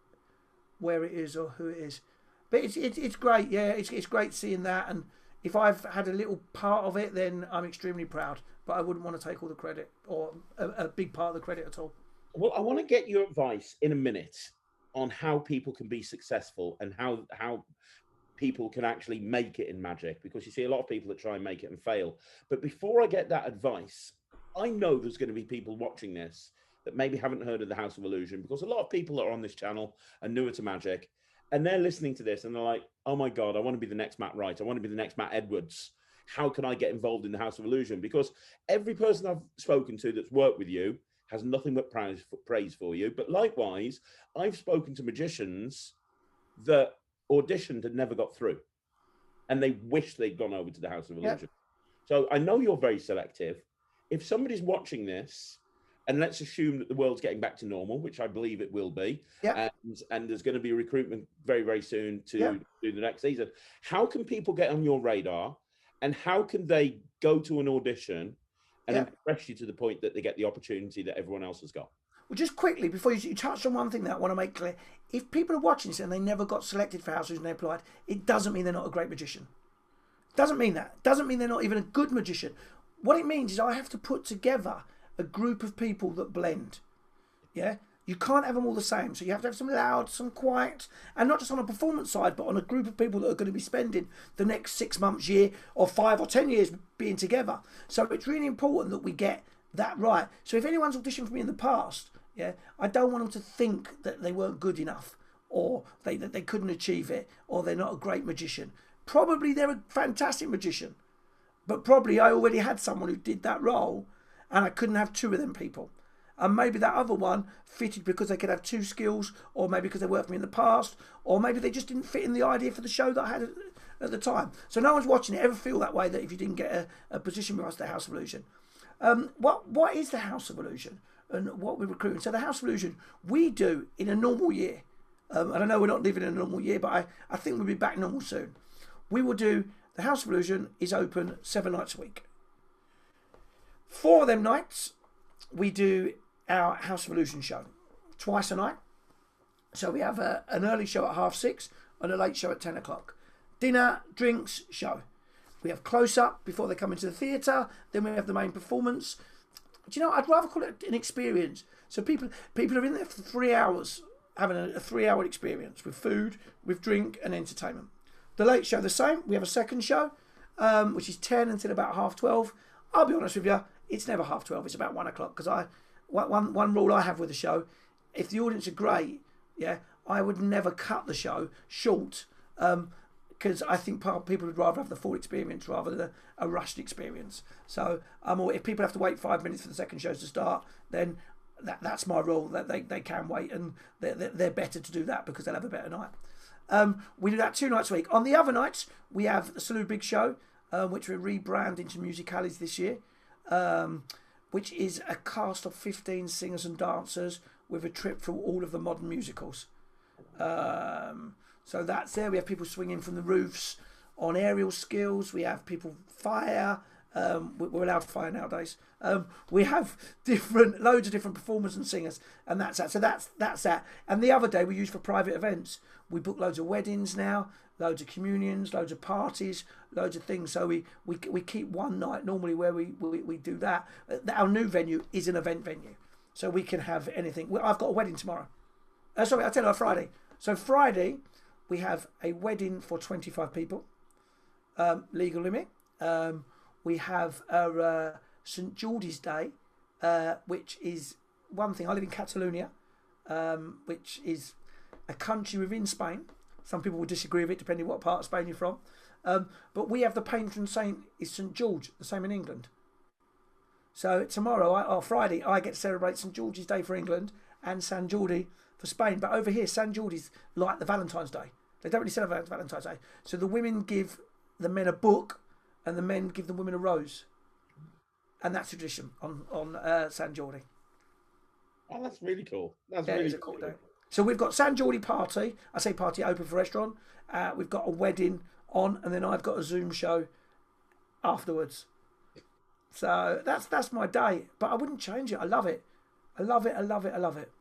S2: where it is or who it is, but it's great. Yeah, it's great seeing that, and if I've had a little part of it, then I'm extremely proud. But I wouldn't want to take all the credit, or a big part of the credit at all.
S1: Well, I want to get your advice in a minute on how people can be successful, and how people can actually make it in magic, because you see a lot of people that try and make it and fail. But before I get that advice, I know there's going to be people watching this that maybe haven't heard of the House of Illusion, because a lot of people that are on this channel are newer to magic, and they're listening to this and they're like, oh my God, I want to be the next Matt Wright. I want to be the next Matt Edwards. How can I get involved in the House of Illusion? Because every person I've spoken to that's worked with you has nothing but praise for you. But likewise, I've spoken to magicians that auditioned and never got through, and they wish they'd gone over to the House of Illusion. Yep. So I know you're very selective. If somebody's watching this, and let's assume that the world's getting back to normal, which I believe it will be, and there's going to be a recruitment very, very soon to do the next season. How can people get on your radar, and how can they go to an audition and impress you to the point that they get the opportunity that everyone else has got?
S2: Well, just quickly, before you touched on one thing that I want to make clear. If people are watching this and they never got selected for House and they applied, it doesn't mean they're not a great magician. Doesn't mean that. Doesn't mean they're not even a good magician. What it means is I have to put together a group of people that blend. Yeah, you can't have them all the same. So you have to have some loud, some quiet, and not just on a performance side, but on a group of people that are going to be spending the next 6 months, year, or 5 or 10 years being together. So it's really important that we get that right. So if anyone's auditioned for me in the past, yeah, I don't want them to think that they weren't good enough, or that they couldn't achieve it, or they're not a great magician. Probably they're a fantastic magician, but probably I already had someone who did that role, and I couldn't have 2 of them people. And maybe that other one fitted because they could have 2 skills, or maybe because they worked for me in the past, or maybe they just didn't fit in the idea for the show that I had at the time. So no one's watching it ever feel that way, that if you didn't get a position with us, the House of Illusion. What is the House of Illusion and what we're recruiting? So the House of Illusion, we do in a normal year. And I know we're not living in a normal year, but I think we'll be back normal soon. We will do, the House of Illusion is open 7 nights a week. 4 of them nights, we do our House of Illusion show twice a night. So we have an early show at 6:30 and a late show at 10 o'clock. Dinner, drinks, show. We have close-up before they come into the theatre. Then we have the main performance. Do you know, I'd rather call it an experience. So people are in there for 3 hours, having a 3-hour experience with food, with drink and entertainment. The late show the same. We have a second show, which is 10 until about 12:30. I'll be honest with you, it's never 12:30. It's about 1 o'clock, because one rule I have with the show, if the audience are great, yeah, I would never cut the show short, because I think people would rather have the full experience rather than a rushed experience. So if people have to wait 5 minutes for the second shows to start, then that's my rule, that they can wait, and they're better to do that because they'll have a better night. We do that 2 nights a week. On the other nights, we have the Salou Big Show, which we're rebranding to Musicalities this year, which is a cast of 15 singers and dancers with a trip through all of the modern musicals. So that's there. We have people swinging from the roofs on aerial skills. We have people fire. We're allowed fire nowadays. We have loads of different performers and singers, and that's that. So that's that. And the other day we use for private events. We book loads of weddings now, loads of communions, loads of parties, loads of things. So we keep one night normally where we do that. Our new venue is an event venue, so we can have anything. I've got a wedding tomorrow. Sorry, I'll tell you on Friday. So Friday we have a wedding for 25 people, legal limit. We have our St George's Day, which is one thing. I live in Catalonia, which is a country within Spain. Some people will disagree with it depending what part of Spain you're from. But we have the patron saint is St George, the same in England. So tomorrow, Friday, I get to celebrate St George's Day for England and San Jordi for Spain. But over here, San Jordi's like the Valentine's Day. They don't really celebrate Valentine's Day. So the women give the men a book, and the men give the women a rose, and that's tradition on San Jordi.
S1: Oh, that's really cool. That's
S2: really a cool day. So we've got San Jordi party. I say party, open for restaurant. We've got a wedding on, and then I've got a Zoom show afterwards. So that's my day, but I wouldn't change it. I love it. I love it. I love it. I love it.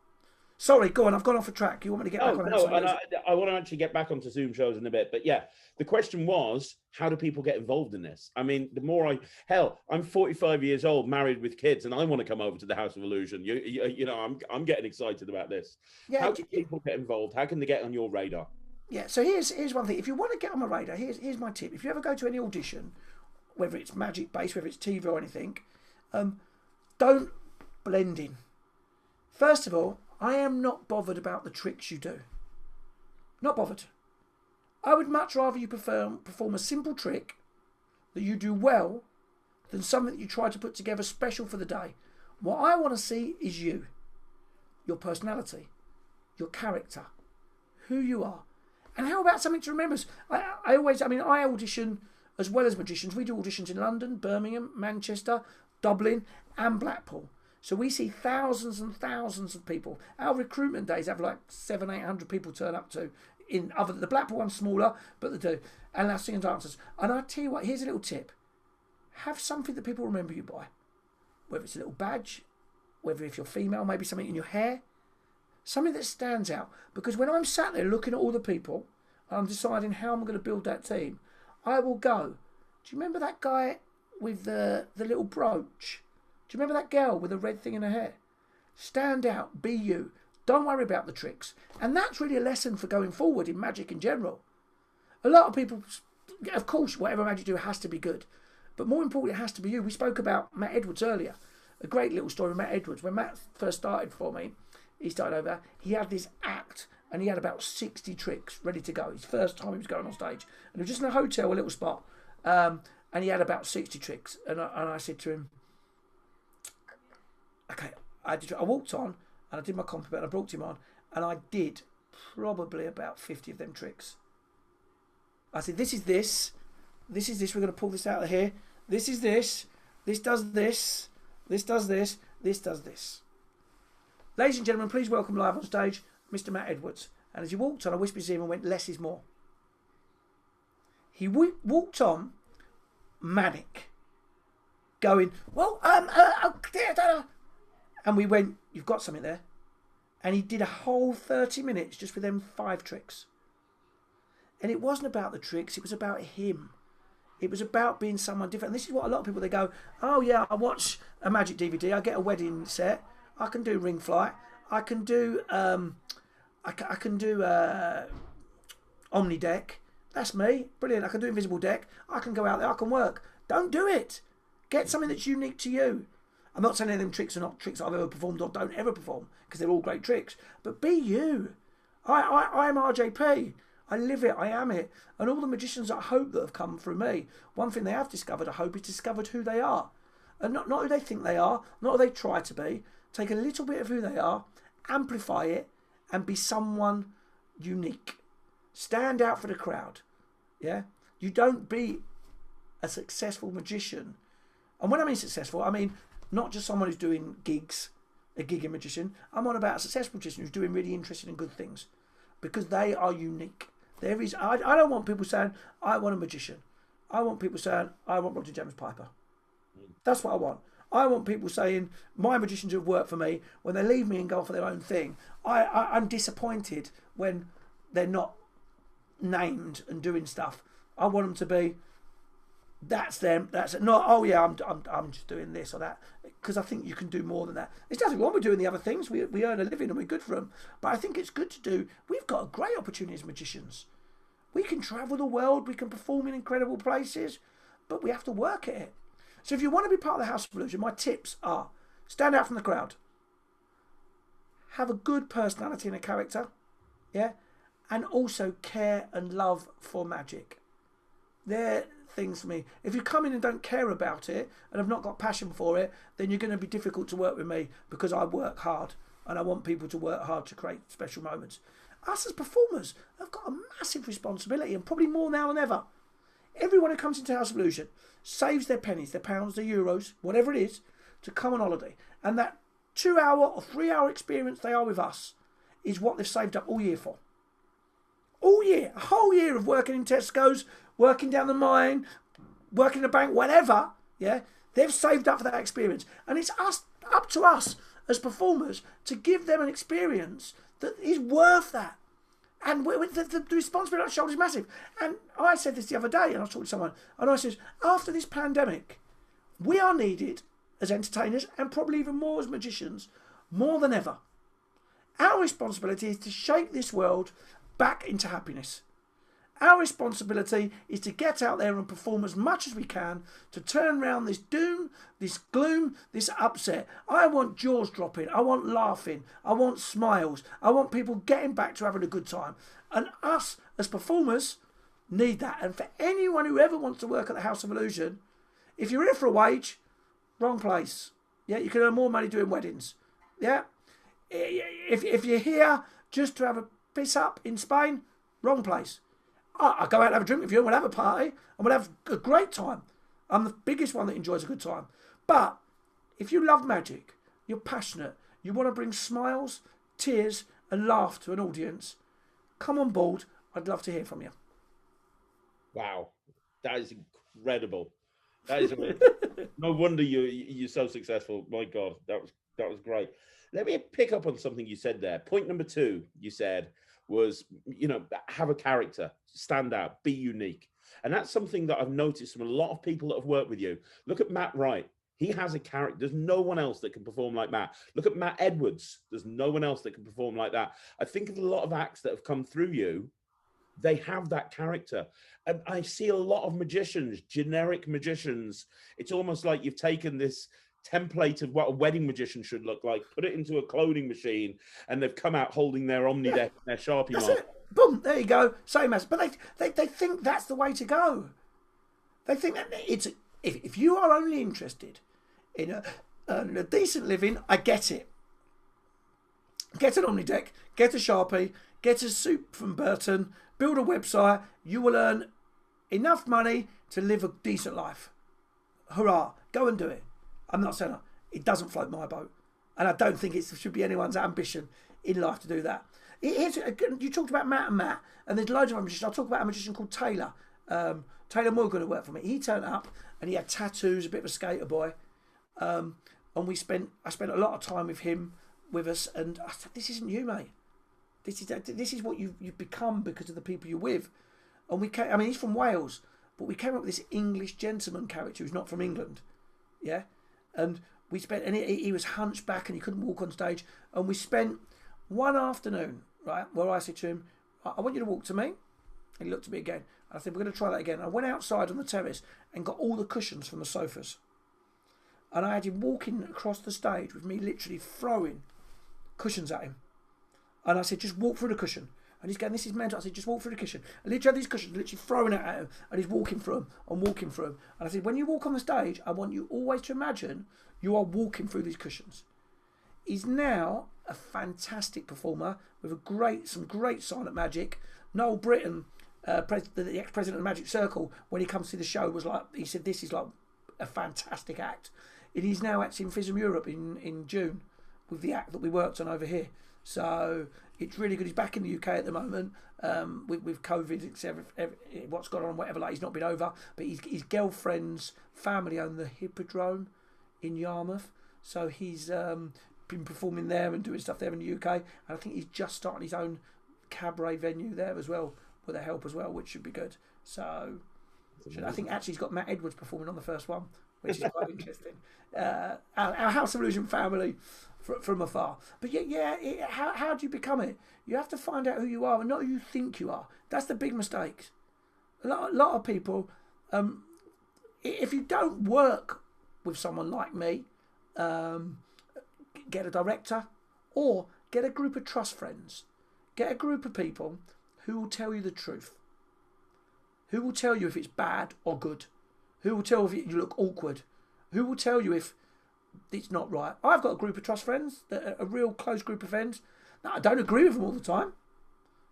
S2: Sorry, go on. I've gone off a track. You want me to get back on?
S1: No, and I want to actually get back onto Zoom shows in a bit. But yeah, the question was, how do people get involved in this? I mean, the more I'm 45 years old, married with kids, and I want to come over to the House of Illusion. You know, I'm getting excited about this. Yeah, how do people get involved? How can they get on your radar?
S2: Yeah, so here's one thing. If you want to get on my radar, here's my tip. If you ever go to any audition, whether it's magic based, whether it's TV or anything, don't blend in. First of all, I am not bothered about the tricks you do. Not bothered. I would much rather you perform a simple trick that you do well than something that you try to put together special for the day. What I want to see is you, your personality, your character, who you are. And how about something to remember? I audition as well as magicians. We do auditions in London, Birmingham, Manchester, Dublin and Blackpool. So we see thousands and thousands of people. Our recruitment days have like 700-800 people turn up to. The Blackpool one's smaller, but they do. And our singing dancers. And I tell you what, here's a little tip. Have something that people remember you by. Whether it's a little badge, whether if you're female, maybe something in your hair. Something that stands out. Because when I'm sat there looking at all the people, and I'm deciding how I'm going to build that team, I will go, do you remember that guy with the little brooch? Do you remember that girl with the red thing in her hair? Stand out, be you. Don't worry about the tricks. And that's really a lesson for going forward in magic in general. A lot of people, of course, whatever magic you do has to be good. But more importantly, it has to be you. We spoke about Matt Edwards earlier. A great little story of Matt Edwards. When Matt first started for me, he started over, he had this act and he had about 60 tricks ready to go. His first time he was going on stage. And it was just in a hotel, a little spot. And he had about 60 tricks. And I said to him, okay, I walked on and I did my compliment. I brought him on and I did probably about 50 of them tricks. I said, this is this. This is this. We're going to pull this out of here. This is this. This does this. This does this. This does this. Ladies and gentlemen, please welcome live on stage Mr. Matt Edwards. And as he walked on, I whispered to him and went, less is more. He walked on manic, going, well, and we went, you've got something there. And he did a whole 30 minutes just with them 5 tricks. And it wasn't about the tricks, it was about him. It was about being someone different. And this is what a lot of people, they go, oh yeah, I watch a magic DVD, I get a wedding set, I can do ring flight, I can do I can do Omni deck. That's me. Brilliant. I can do invisible deck. I can go out there, I can work. Don't do it. Get something that's unique to you. I'm not saying any of them tricks are not tricks I've ever performed or don't ever perform, because they're all great tricks. But be you. I'm RJP. I live it, I am it. And all the magicians I hope that have come through me, one thing they have discovered, I hope, is discovered who they are. And not who they think they are, not who they try to be. Take a little bit of who they are, amplify it, and be someone unique. Stand out for the crowd. Yeah? You don't be a successful magician. And when I mean successful, I mean not just someone who's doing gigs, a gigging magician. I'm on about a successful magician who's doing really interesting and good things. Because they are unique. I don't want people saying, I want a magician. I want people saying, I want Rodney James Piper. That's what I want. I want people saying, my magicians who have worked for me, when they leave me and go for their own thing, I'm disappointed when they're not named and doing stuff. I want them to be, that's them, that's it. Not, oh yeah, I'm just doing this or that. Because I think you can do more than that. There's nothing wrong with doing the other things. We earn a living and we're good for them. But I think it's good to do. We've got a great opportunity as magicians. We can travel the world. We can perform in incredible places. But we have to work at it. So if you want to be part of the House of Illusion, my tips are, stand out from the crowd. Have a good personality and a character. Yeah? And also care and love for magic. They're things for me. If you come in and don't care about it and have not got passion for it, then you're going to be difficult to work with me, because I work hard and I want people to work hard to create special moments. Us as performers have got a massive responsibility, and probably more now than ever. Everyone who comes into House of Illusion saves their pennies, their pounds, their euros, whatever it is, to come on holiday. And that 2-hour or 3-hour experience they are with us is what they've saved up all year for. All year, a whole year of working in Tesco's, working down the mine, working in a bank, whatever, yeah, they've saved up for that experience. And it's up to us as performers to give them an experience that is worth that. And the responsibility on our shoulders is massive. And I said this the other day, and I was talking to someone, and I said, after this pandemic, we are needed as entertainers, and probably even more as magicians, more than ever. Our responsibility is to shape this world back into happiness. Our responsibility is to get out there and perform as much as we can to turn around this doom, this gloom, this upset. I want jaws dropping. I want laughing. I want smiles. I want people getting back to having a good time. And us as performers need that. And for anyone who ever wants to work at the House of Illusion, if you're here for a wage, wrong place. Yeah, you can earn more money doing weddings. Yeah. If you're here just to have a piss up in Spain, wrong place. I'll go out and have a drink with you and we'll have a party and we'll have a great time. I'm the biggest one that enjoys a good time. But if you love magic, you're passionate, you want to bring smiles, tears and laugh to an audience, come on board. I'd love to hear from you.
S1: Wow. That is incredible. That is no wonder you're so successful. My God, that was great. Let me pick up on something you said there. Point number 2, you said, was, have a character, stand out, be unique. And that's something that I've noticed from a lot of people that have worked with you. Look at Matt Wright. He has a character. There's no one else that can perform like Matt. Look at Matt Edwards. There's no one else that can perform like that. I think of a lot of acts that have come through you. They have that character. And I see a lot of magicians, generic magicians. It's almost like you've taken this template of what a wedding magician should look like, put it into a cloning machine, and they've come out holding their Omnideck, their Sharpie mark.
S2: It. Boom, there you go. Same as. But they think that's the way to go. They think that it's... If you are only interested in a decent living, I get it. Get an Omnideck, get a Sharpie, get a suit from Burton, build a website, you will earn enough money to live a decent life. Hurrah, go and do it. I'm not saying it doesn't float my boat. And I don't think it should be anyone's ambition in life to do that. You talked about Matt, and there's loads of other magicians. I'll talk about a magician called Taylor. Taylor Morgan, who worked for me. He turned up and he had tattoos, a bit of a skater boy. And I spent a lot of time with him, with us, and I said, "This isn't you, mate. This is what you've become because of the people you're with." And we came, I mean, he's from Wales, but we came up with this English gentleman character who's not from England, yeah. And we spent, and he was hunchback and he couldn't walk on stage. And we spent one afternoon, right, where I said to him, "I want you to walk to me." And he looked at me again. And I said, "We're going to try that again." I went outside on the terrace and got all the cushions from the sofas. And I had him walking across the stage with me literally throwing cushions at him. And I said, "Just walk through the cushion." And he's going, "This is mental." I said, "Just walk through the cushion." And literally had these cushions literally throwing it at him. And he's walking through them and walking through them. And I said, "When you walk on the stage, I want you always to imagine you are walking through these cushions." He's now a fantastic performer with some great silent magic. Noel Britton, the ex-president of the Magic Circle, when he comes to the show, was like, he said, "This is like a fantastic act." And he's now acting in FISM Europe in June with the act that we worked on over here. So it's really good. He's back in the UK at the moment with COVID, what's gone on, whatever. Like, he's not been over, but his girlfriend's family own the Hippodrome in Yarmouth, so he's been performing there and doing stuff there in the UK. And I think he's just starting his own cabaret venue there as well, with their help as well, which should be good. So I think actually he's got Matt Edwards performing on the first one, which is quite interesting. Our House of Illusion family from afar. But how do you become it? You have to find out who you are and not who you think you are. That's the big mistake. A lot of people, if you don't work with someone like me, get a director or get a group of trust friends. Get a group of people who will tell you the truth. Who will tell you if it's bad or good. Who will tell you if you look awkward. Who will tell you if it's not right. I've got a group of trust friends, that are a real close group of friends. Now, I don't agree with them all the time.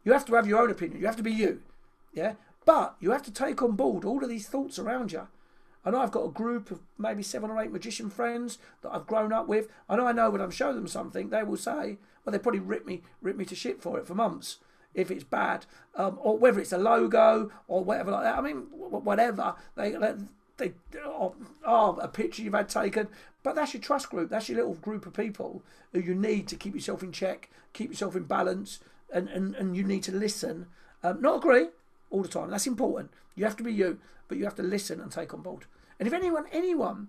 S2: You have to have your own opinion. You have to be you. Yeah? But you have to take on board all of these thoughts around you. And I've got a group of maybe 7 or 8 magician friends that I've grown up with. And I know when I'm showing them something, they will say, well, they probably rip me to shit for it for months if it's bad, or whether it's a logo or whatever like that. I mean, whatever. A picture you've had taken. But that's your trust group. That's your little group of people who you need to keep yourself in check, keep yourself in balance, and you need to listen. Not agree all the time. That's important. You have to be you, but you have to listen and take on board. And if anyone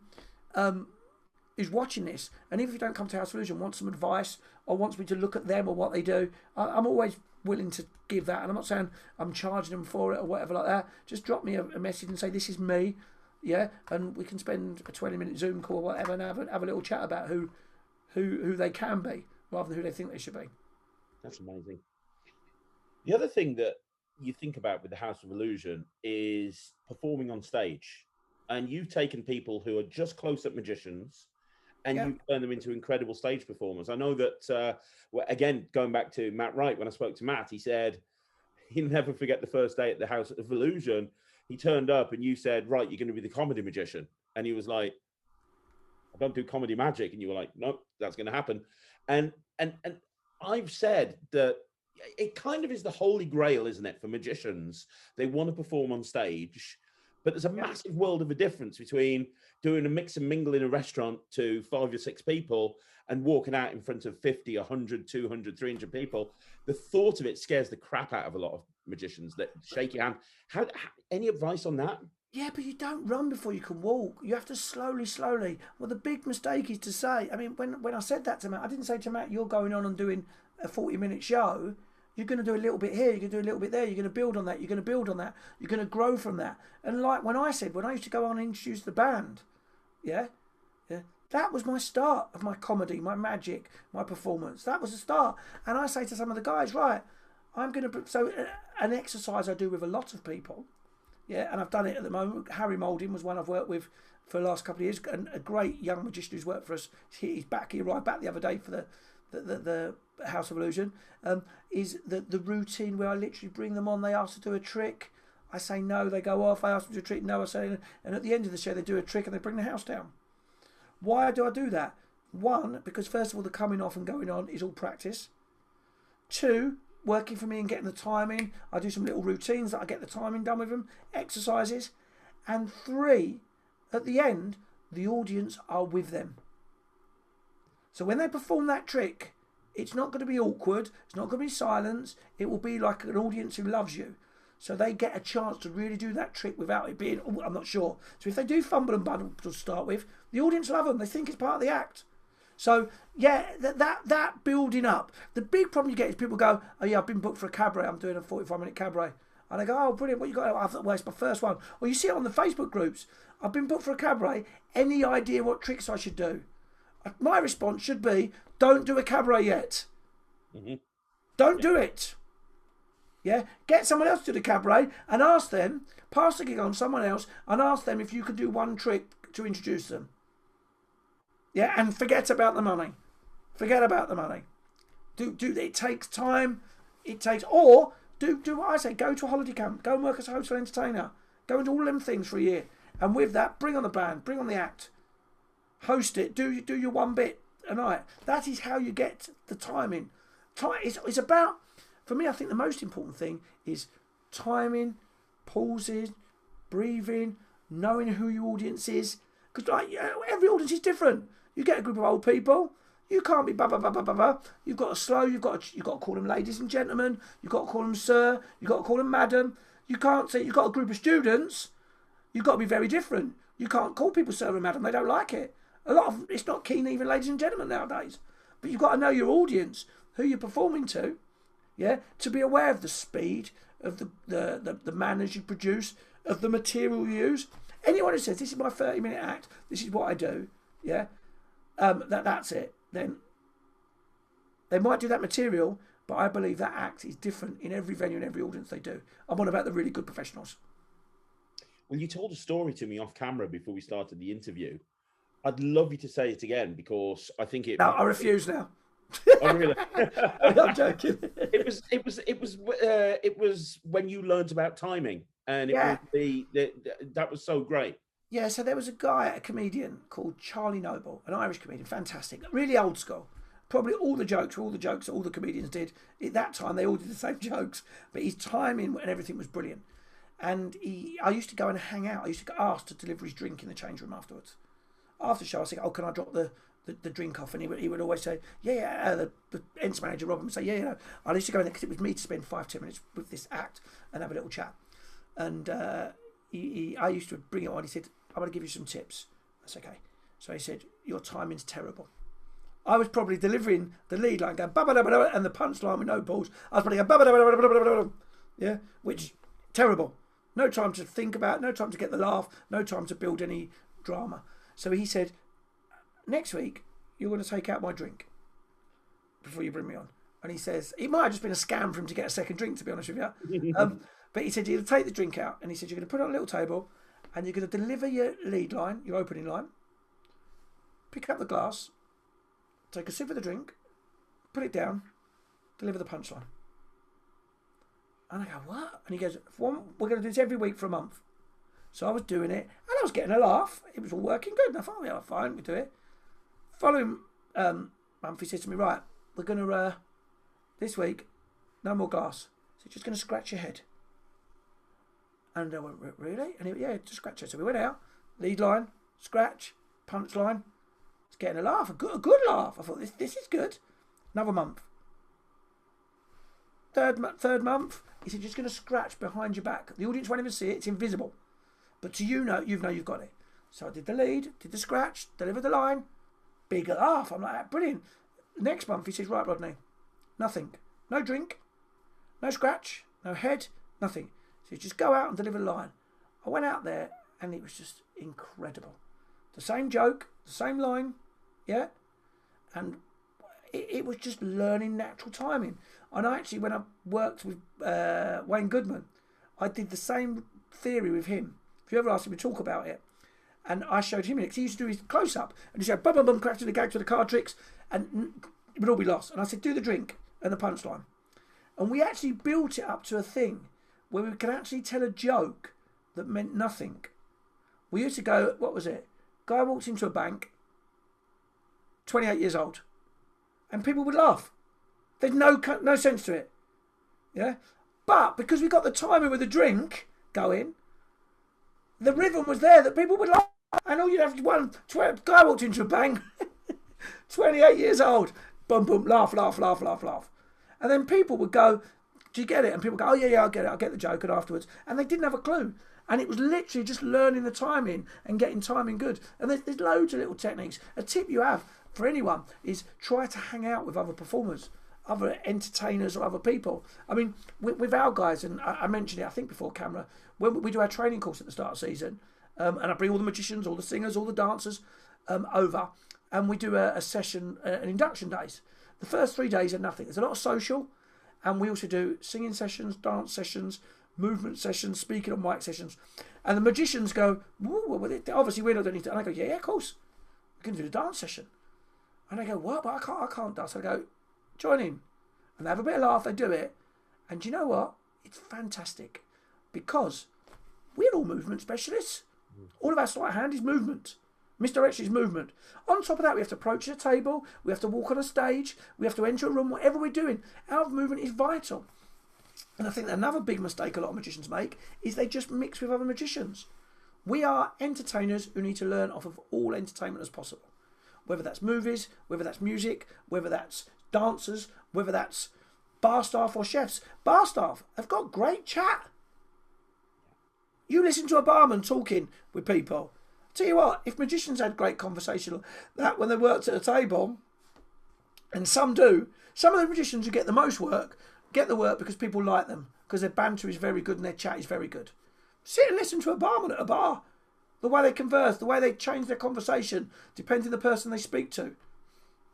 S2: is watching this, and even if you don't come to House of Illusion, wants some advice or wants me to look at them or what they do, I'm always willing to give that. And I'm not saying I'm charging them for it or whatever like that. Just drop me a message and say, "This is me." Yeah, and we can spend a 20-minute Zoom call or whatever and have a little chat about who they can be rather than who they think they should be.
S1: That's amazing. The other thing that you think about with the House of Illusion is performing on stage. And you've taken people who are just close-up magicians and you turn them into incredible stage performers. I know that, again, going back to Matt Wright, when I spoke to Matt, he said he'll never forget the first day at the House of Illusion. He turned up and you said, "Right, you're going to be the comedy magician." And he was like, "I don't do comedy magic." And you were like, "Nope, that's going to happen." And I've said that it kind of is the holy grail, isn't it, for magicians? They want to perform on stage, but there's a massive world of a difference between doing a mix and mingle in a restaurant to 5 or 6 people and walking out in front of 50, 100, 200, 300 people. The thought of it scares the crap out of a lot of magicians that shake your hand. How any advice on that?
S2: Yeah, but you don't run before you can walk. You have to slowly. Well, the big mistake is to say, I mean, when I said that to Matt, I didn't say to Matt, you're going on and doing a 40-minute show. You're going to do a little bit here, you're going to do a little bit there, you're going to build on that, you're going to build on that, you're going to grow from that. And like when I used to go on and introduce the band, yeah, that was my start of my comedy, my magic, my performance. That was the start. And I say to some of the guys, right, an exercise I do with a lot of people, yeah, and I've done it at the moment. Harry Moulding was one I've worked with for the last couple of years, and a great young magician who's worked for us. He's back. He arrived back the other day for the House of Illusion. Is the routine where I literally bring them on. They ask to do a trick. I say no. They go off. I ask them to do a trick. No, I say. And at the end of the show, they do a trick and they bring the house down. Why do I do that? One, because first of all, the coming off and going on is all practice. Two, working for me and getting the timing. I do some little routines that I get the timing done with them, exercises. And three, at the end, the audience are with them. So when they perform that trick, it's not going to be awkward, it's not going to be silence, it will be like an audience who loves you. So they get a chance to really do that trick without it being, oh, I'm not sure. So if they do fumble and bumble to start with, the audience love them, they think it's part of the act. So, yeah, that building up. The big problem you get is people go, oh, yeah, I've been booked for a cabaret. I'm doing a 45-minute cabaret. And I go, oh, brilliant, what you got? Well, it's my first one. Well, you see it on the Facebook groups. I've been booked for a cabaret. Any idea what tricks I should do? My response should be, don't do a cabaret yet. Mm-hmm. Don't do it. Yeah? Get someone else to do the cabaret and ask them, pass the gig on someone else and ask them if you could do one trick to introduce them. Yeah, and forget about the money. Forget about the money. It takes time. Do what I say. Go to a holiday camp. Go and work as a hotel entertainer. Go and do all them things for a year. And with that, bring on the band. Bring on the act. Host it. Do your one bit a night. That is how you get the timing. It's about, for me, I think the most important thing is timing, pausing, breathing, knowing who your audience is. Because every audience is different. You get a group of old people, you can't be blah blah blah blah blah blah. You've got to slow. You've got to call them ladies and gentlemen. You've got to call them sir. You've got to call them madam. You can't say you've got a group of students. You've got to be very different. You can't call people sir and madam. They don't like it. It's not keen even ladies and gentlemen nowadays. But you've got to know your audience, who you're performing to, yeah, to be aware of the speed of the manners you produce, of the material you use. Anyone who says this is my 30-minute act, this is what I do, yeah, that's it. Then they might do that material, but I believe that act is different in every venue and every audience they do. I'm on about the really good professionals.
S1: Well, you told a story to me off camera before we started the interview. I'd love you to say it again because I think it.
S2: No, I refuse now.
S1: Oh, really?
S2: I'm joking.
S1: It was when you learned about timing, and that was so great.
S2: Yeah, so there was a guy, a comedian called Charlie Noble, an Irish comedian, fantastic, really old school. Probably all the jokes all the comedians did at that time. They all did the same jokes, but his timing and everything was brilliant. And I used to go and hang out. I used to get asked to deliver his drink in the change room afterwards. After the show, I said, "Oh, can I drop the drink off?" And he would always say, "Yeah." The ends manager Robin would say, "Yeah." I used to go in there because it was me to spend 5-10 minutes with this act and have a little chat. And I used to bring it on. He said, "I'm going to give you some tips." That's okay. So he said, "Your timing's terrible." I was probably delivering the lead line going ba-ba-da-ba-da, and the punchline with no pause. I was probably going ba-ba-da-ba-da-ba-da-ba-da, yeah, which terrible. No time to think about, no time to get the laugh, no time to build any drama. So he said, "Next week you're going to take out my drink before you bring me on." And he says it might have just been a scam for him to get a second drink, to be honest with you. But he said you'll take the drink out, and he said you're going to put it on a little table, and you're going to deliver your lead line, your opening line. Pick up the glass, take a sip of the drink, put it down, deliver the punchline. And I go, "What?" And he goes, "We're going to do this every week for a month." So I was doing it, and I was getting a laugh. It was all working good. And I thought, "Oh, yeah, fine, we do it." Following month, he said to me, "Right, we're going to, this week, no more glass. So you're just going to scratch your head." And I went, "Really?" And he went, "Yeah, just scratch it." So we went out, lead line, scratch, punchline. It's getting a laugh, a good laugh. I thought, this is good. Another month. Third month, he said, "Just going to scratch behind your back. The audience won't even see it. It's invisible. But to you know you've got it. So I did the lead, did the scratch, delivered the line, big laugh. I'm like, brilliant. Next month he says, right, Rodney, nothing. No drink, no scratch, no head, nothing. So just go out and deliver the line. I went out there and it was just incredible. The same joke, the same line, yeah? And it was just learning natural timing. And actually, when I worked with Wayne Goodman, I did the same theory with him. If you ever asked him to talk about it, and I showed him it, because he used to do his close-up, and he said, bum, bum, bum, crack to the gag to the card tricks, and it would all be lost. And I said, do the drink and the punchline. And we actually built it up to a thing where we could actually tell a joke that meant nothing. We used to go, what was it? Guy walks into a bank, 28 years old, and people would laugh. There's no sense to it. Yeah? But because we got the timing with the drink going, the rhythm was there that people would laugh. And all you'd have to one guy walked into a bank, 28 years old, boom, boom, laugh, laugh, laugh, laugh, laugh. And then people would go, do you get it? And people go, oh, yeah, I'll get it. I'll get the joke. And afterwards. And they didn't have a clue. And it was literally just learning the timing and getting timing good. And there's loads of little techniques. A tip you have for anyone is try to hang out with other performers, other entertainers or other people. I mean, with our guys, and I mentioned it, I think, before camera, when we do our training course at the start of the season, and I bring all the magicians, all the singers, all the dancers over, and we do a session, an induction days. The first 3 days are nothing. There's a lot of social, and we also do singing sessions, dance sessions, movement sessions, speaking on mic sessions. And the magicians go, well, obviously we're not doing it. And I go, yeah, of course. We can do the dance session. And they go, what? But I can't dance. I go, join in. And they have a bit of laugh, they do it. And you know what? It's fantastic. Because we're all movement specialists. All of our sleight of hand is movement. Misdirection is movement. On top of that, we have to approach a table. We have to walk on a stage. We have to enter a room. Whatever we're doing, our movement is vital. And I think that another big mistake a lot of magicians make is they just mix with other magicians. We are entertainers who need to learn off of all entertainment as possible. Whether that's movies, whether that's music, whether that's dancers, whether that's bar staff or chefs. Bar staff have got great chat. You listen to a barman talking with people. Tell you what, if magicians had great conversation that when they worked at a table, and some do, some of the magicians who get the most work get the work because people like them, because their banter is very good and their chat is very good. Sit and listen to a barman at a bar. The way they converse, the way they change their conversation, depending on the person they speak to.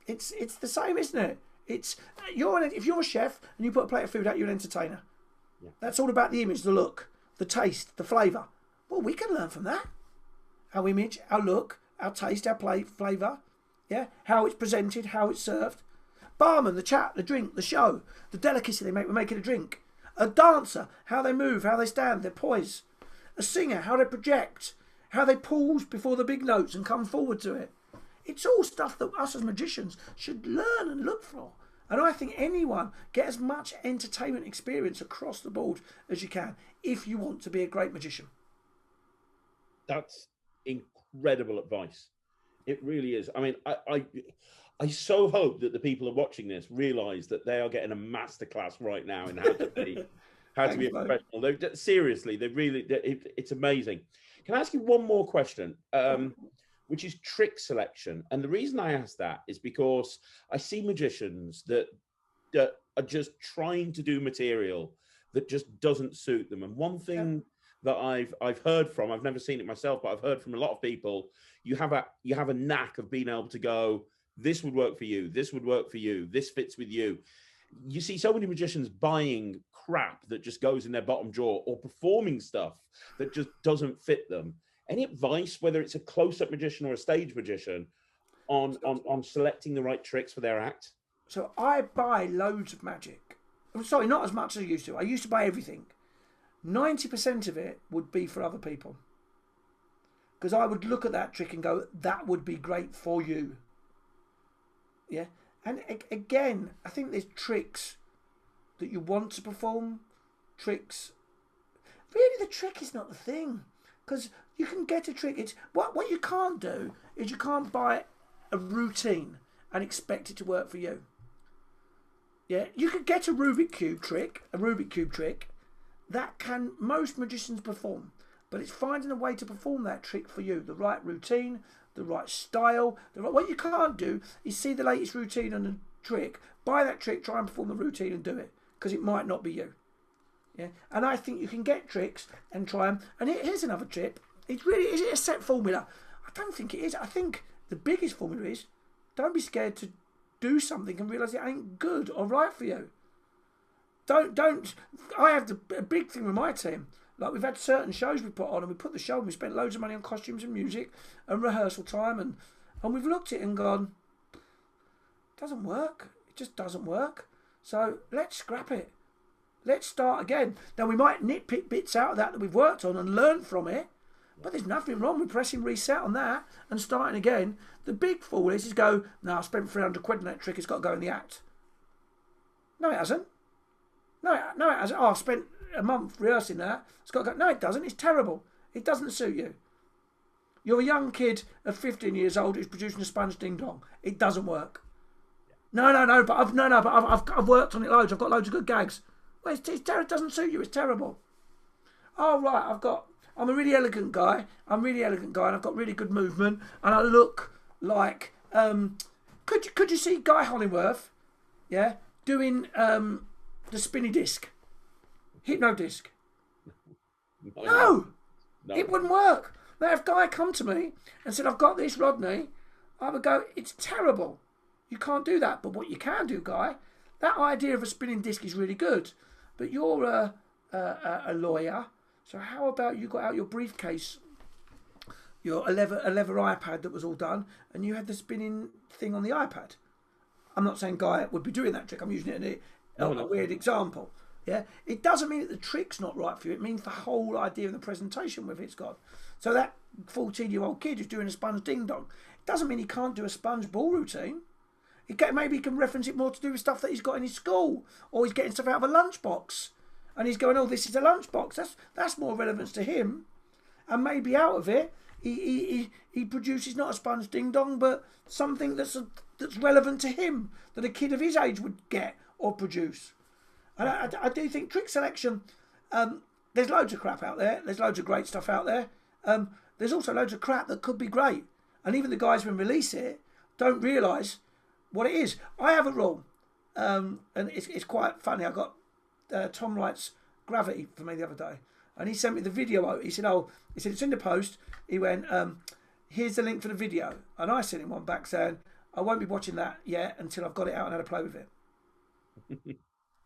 S2: It's the same, isn't it? If you're a chef and you put a plate of food out, you're an entertainer. Yeah. That's all about the image, the look, the taste, the flavour. Well, we can learn from that. Our image, our look, our taste, our flavour, yeah, how it's presented, how it's served. Barman, the chat, the drink, the show, the delicacy they make when making a drink. A dancer, how they move, how they stand, their poise. A singer, how they project, how they pause before the big notes and come forward to it. It's all stuff that us as magicians should learn and look for. And I think anyone get as much entertainment experience across the board as you can if you want to be a great magician.
S1: That's incredible advice. It really is. I mean, I so hope that the people who are watching this realise that they are getting a masterclass right now in how to be a professional. Seriously, it's amazing. Can I ask you one more question, which is trick selection? And the reason I ask that is because I see magicians that are just trying to do material that just doesn't suit them. And one thing that I've heard from, I've never seen it myself, but I've heard from a lot of people, you have a knack of being able to go, this would work for you, this would work for you, this fits with you. You see so many magicians buying crap that just goes in their bottom drawer, or performing stuff that just doesn't fit them. Any advice, whether it's a close-up magician or a stage magician, on selecting the right tricks for their act?
S2: So I buy loads of magic. I'm sorry, not as much as I used to. I used to buy everything. 90% of it would be for other people. Because I would look at that trick and go, that would be great for you. Yeah. And again, I think there's tricks that you want to perform. Tricks. Really, the trick is not the thing. Because you can get a trick. It's what you can't do is you can't buy a routine and expect it to work for you. Yeah. You could get a Rubik's Cube trick that can most magicians perform. But it's finding a way to perform that trick for you, the right routine, the right style. What you can't do is see the latest routine and the trick, buy that trick, try and perform the routine and do it, because it might not be you. Yeah, and I think you can get tricks and try them. And here's another tip. Is it a set formula? I don't think it is. I think the biggest formula is don't be scared to do something and realise it ain't good or right for you. Don't. I have a big thing with my team. Like, we've had certain shows we put on, and we put the show, and we spent loads of money on costumes and music and rehearsal time, and we've looked at it and gone, doesn't work. It just doesn't work. So let's scrap it. Let's start again. Now, we might nitpick bits out of that we've worked on and learn from it, but there's nothing wrong with pressing reset on that and starting again. The big fool is go, no, I spent 300 quid on that trick, it's got to go in the act. No, it hasn't. No, it hasn't. Oh, I've spent a month rehearsing that. It's got to go. No, it doesn't. It's terrible. It doesn't suit you. You're a young kid of 15 years old who's producing a sponge ding dong. It doesn't work. No, but I've worked on it loads. I've got loads of good gags. Well, it doesn't suit you. It's terrible. Oh, right. I'm a really elegant guy. And I've got really good movement, and I look like. Could you see Guy Hollingworth? Yeah, doing the spinny disc, hypno disc. No, it wouldn't work. Now, if Guy come to me and said, "I've got this, Rodney," I would go, "It's terrible. You can't do that." But what you can do, Guy, that idea of a spinning disc is really good. But you're a lawyer, so how about you got out your briefcase, a leather iPad that was all done, and you had the spinning thing on the iPad? I'm not saying Guy would be doing that trick. I'm using it in a weird example. Yeah, it doesn't mean that the trick's not right for you. It means the whole idea of the presentation with it's gone. So that 14-year-old kid who's doing a sponge ding dong, it doesn't mean he can't do a sponge ball routine. Maybe he can reference it more to do with stuff that he's got in his school, or he's getting stuff out of a lunchbox, and he's going, "Oh, this is a lunchbox." That's more relevance to him, and maybe out of it, he produces not a sponge ding dong, but something that's relevant to him that a kid of his age would get or produce. And I do think trick selection. There's loads of crap out there. There's loads of great stuff out there. There's also loads of crap that could be great, and even the guys when release it don't realise what it is. I have a rule, and it's quite funny. I got Tom Wright's Gravity for me the other day, and he sent me the video. He said, it's in the post. He went, here's the link for the video, and I sent him one back saying, I won't be watching that yet until I've got it out and had a play with it.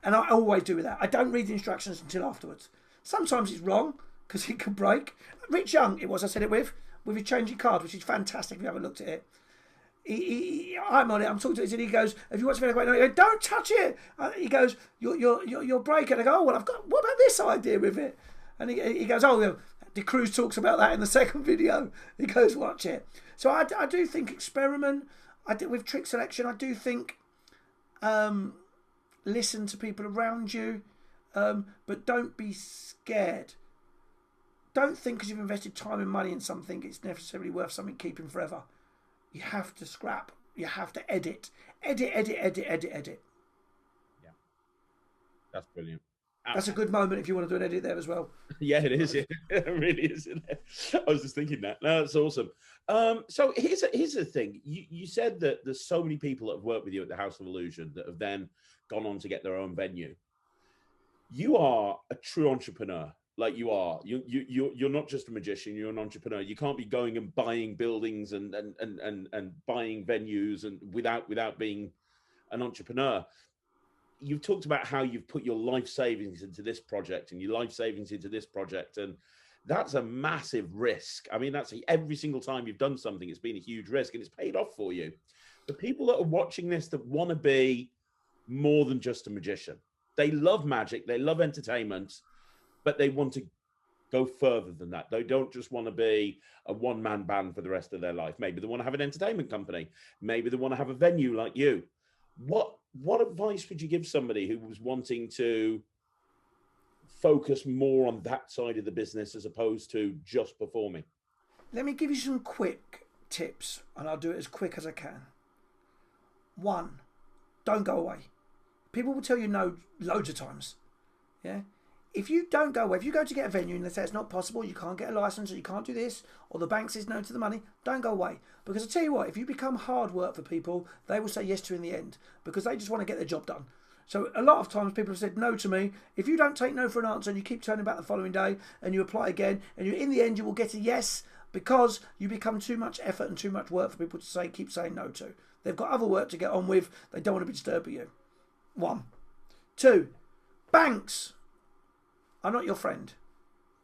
S2: And I always do with that. I don't read the instructions until afterwards. Sometimes it's wrong because it could break. Rich Young, I said it with his changing card, which is fantastic if you haven't looked at it. I'm on it. I'm talking to him, and he goes, "Have you watched Video Great?" I go, "Don't touch it." He goes, "You're breaking." I go, "Oh well, I've got. What about this idea with it?" And he goes, "Oh, the Cruz talks about that in the second video." He goes, "Watch it." So I do think experiment. With trick selection. I do think listen to people around you, but don't be scared. Don't think because you've invested time and money in something it's necessarily worth something keeping forever. You have to scrap. You have to edit. Edit.
S1: Yeah. That's brilliant.
S2: That's a good moment if you want to do an edit there as well.
S1: Yeah, it is. Yeah. It really is. I was just thinking that. No, that's awesome. So here's the thing. You said that there's so many people that have worked with you at the House of Illusion that have then gone on to get their own venue. You are a true entrepreneur. Like you are. You're not just a magician, you're an entrepreneur. You can't be going and buying buildings and buying venues and without being an entrepreneur. You've talked about how you've put your life savings into this project and your life savings into this project, and that's a massive risk. I mean, that's every single time you've done something, it's been a huge risk and it's paid off for you. The people that are watching this that want to be more than just a magician, they love magic, they love entertainment, but they want to go further than that. They don't just want to be a one-man band for the rest of their life. Maybe they want to have an entertainment company. Maybe they want to have a venue like you. What advice would you give somebody who was wanting to focus more on that side of the business as opposed to just performing?
S2: Let me give you some quick tips, and I'll do it as quick as I can. 1, don't go away. People will tell you no loads of times. Yeah. if you don't go away, if you go to get a venue and they say it's not possible, you can't get a license, or you can't do this, or the bank says no to the money, don't go away. Because I tell you what, if you become hard work for people, they will say yes to you in the end, because they just want to get their job done. So a lot of times people have said no to me. If you don't take no for an answer and you keep turning back the following day and you apply again, and in the end you will get a yes, because you become too much effort and too much work for people to keep saying no to. They've got other work to get on with. They don't want to be disturbed by you. 1. 2. Banks are not your friend.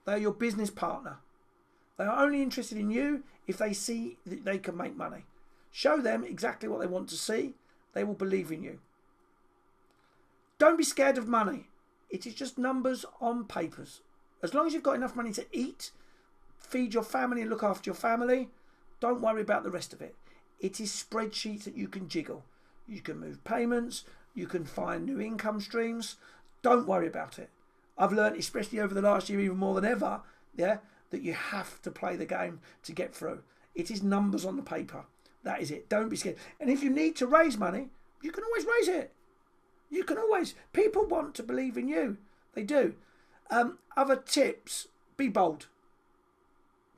S2: They are your business partner. They are only interested in you if they see that they can make money. Show them exactly what they want to see. They will believe in you. Don't be scared of money. It is just numbers on papers. As long as you've got enough money to eat, feed your family and look after your family, don't worry about the rest of it. It is spreadsheets that you can jiggle. You can move payments. You can find new income streams. Don't worry about it. I've learned, especially over the last year, even more than ever, that you have to play the game to get through. It is numbers on the paper. That is it. Don't be scared. And if you need to raise money, you can always raise it. You can always. People want to believe in you. They do. Other tips, be bold.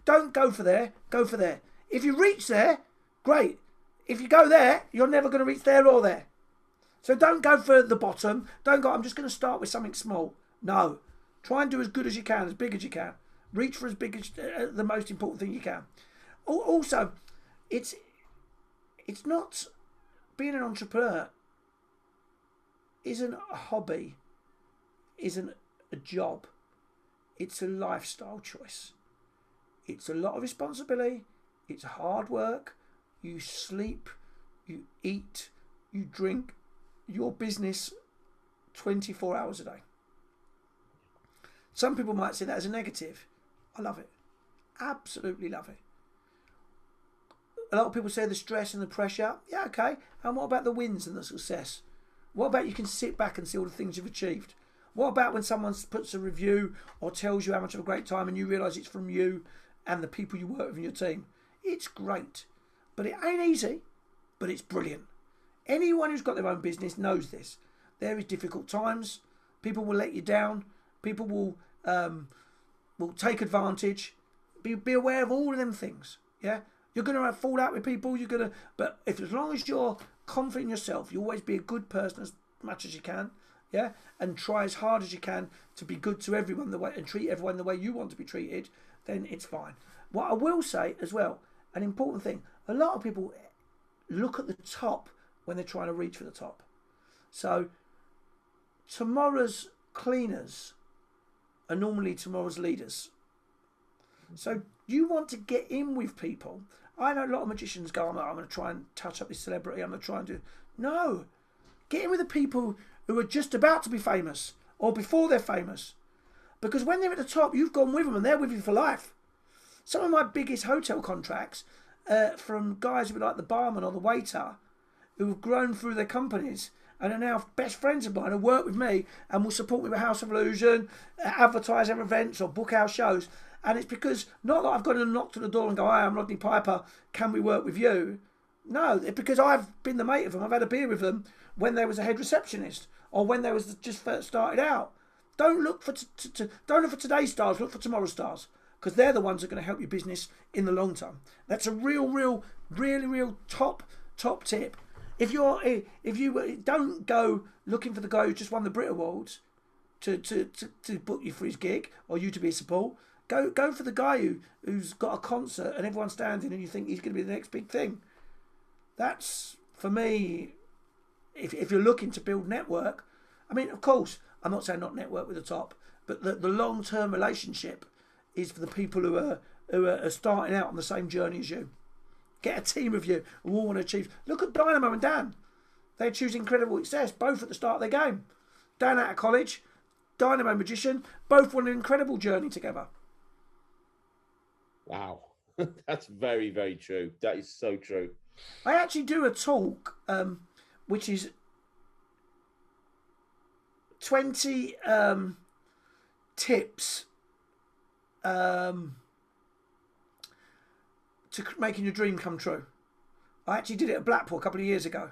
S2: Don't go for there, go for there. If you reach there, great. If you go there, you're never going to reach there or there. So don't go for the bottom. Don't go, I'm just going to start with something small. No. Try and do as good as you can, as big as you can. Reach for as big as the most important thing you can. Also, it's not, being an entrepreneur isn't a hobby, isn't a job. It's a lifestyle choice. It's a lot of responsibility. It's hard work. You sleep, you eat, you drink your business 24 hours a day. Some people might see that as a negative. I love it. Absolutely love it. A lot of people say the stress and the pressure. Yeah, okay. And what about the wins and the success? What about you can sit back and see all the things you've achieved? What about when someone puts a review or tells you how much of a great time and you realise it's from you and the people you work with in your team? It's great. But it ain't easy, but it's brilliant. Anyone who's got their own business knows this. There is difficult times. People will let you down. People will take advantage. Be aware of all of them things. Yeah, you're going to have fallout with people. But as long as you're confident in yourself, you always be a good person as much as you can. Yeah, and try as hard as you can to be good to everyone and treat everyone the way you want to be treated. Then it's fine. What I will say as well, an important thing: a lot of people look at the top when they're trying to reach for the top. So tomorrow's cleaners are normally tomorrow's leaders. So you want to get in with people. I know a lot of magicians go, I'm going to try and touch up this celebrity. I'm going to try and do... No. Get in with the people who are just about to be famous or before they're famous. Because when they're at the top, you've gone with them and they're with you for life. Some of my biggest hotel contracts from guys who are like the barman or the waiter who have grown through their companies and are now best friends of mine who work with me and will support me with House of Illusion, advertise our events or book our shows. And it's because, not that I've gone and knocked on the door and go, hi, I'm Rodney Piper, can we work with you? No, it's because I've been the mate of them. I've had a beer with them when they was a head receptionist or when they was just first started out. Don't look for don't look for today's stars, look for tomorrow's stars, because they're the ones that are going to help your business in the long term. That's a really top tip. If you don't go looking for the guy who just won the Brit Awards to book you for his gig or you to be a support. Go for the guy who's got a concert and everyone's standing and you think he's going to be the next big thing. That's, for me, if you're looking to build network. I mean, of course, I'm not saying not network with the top, but the long-term relationship is for the people who are starting out on the same journey as you. Get a team of you who all want to achieve. Look at Dynamo and Dan. They achieved incredible success, both at the start of their game. Dan out of college, Dynamo magician, both won an incredible journey together.
S1: Wow. That's very, very true. That is so true.
S2: I actually do a talk, which is 20 tips to making your dream come true. I actually did it at Blackpool a couple of years ago.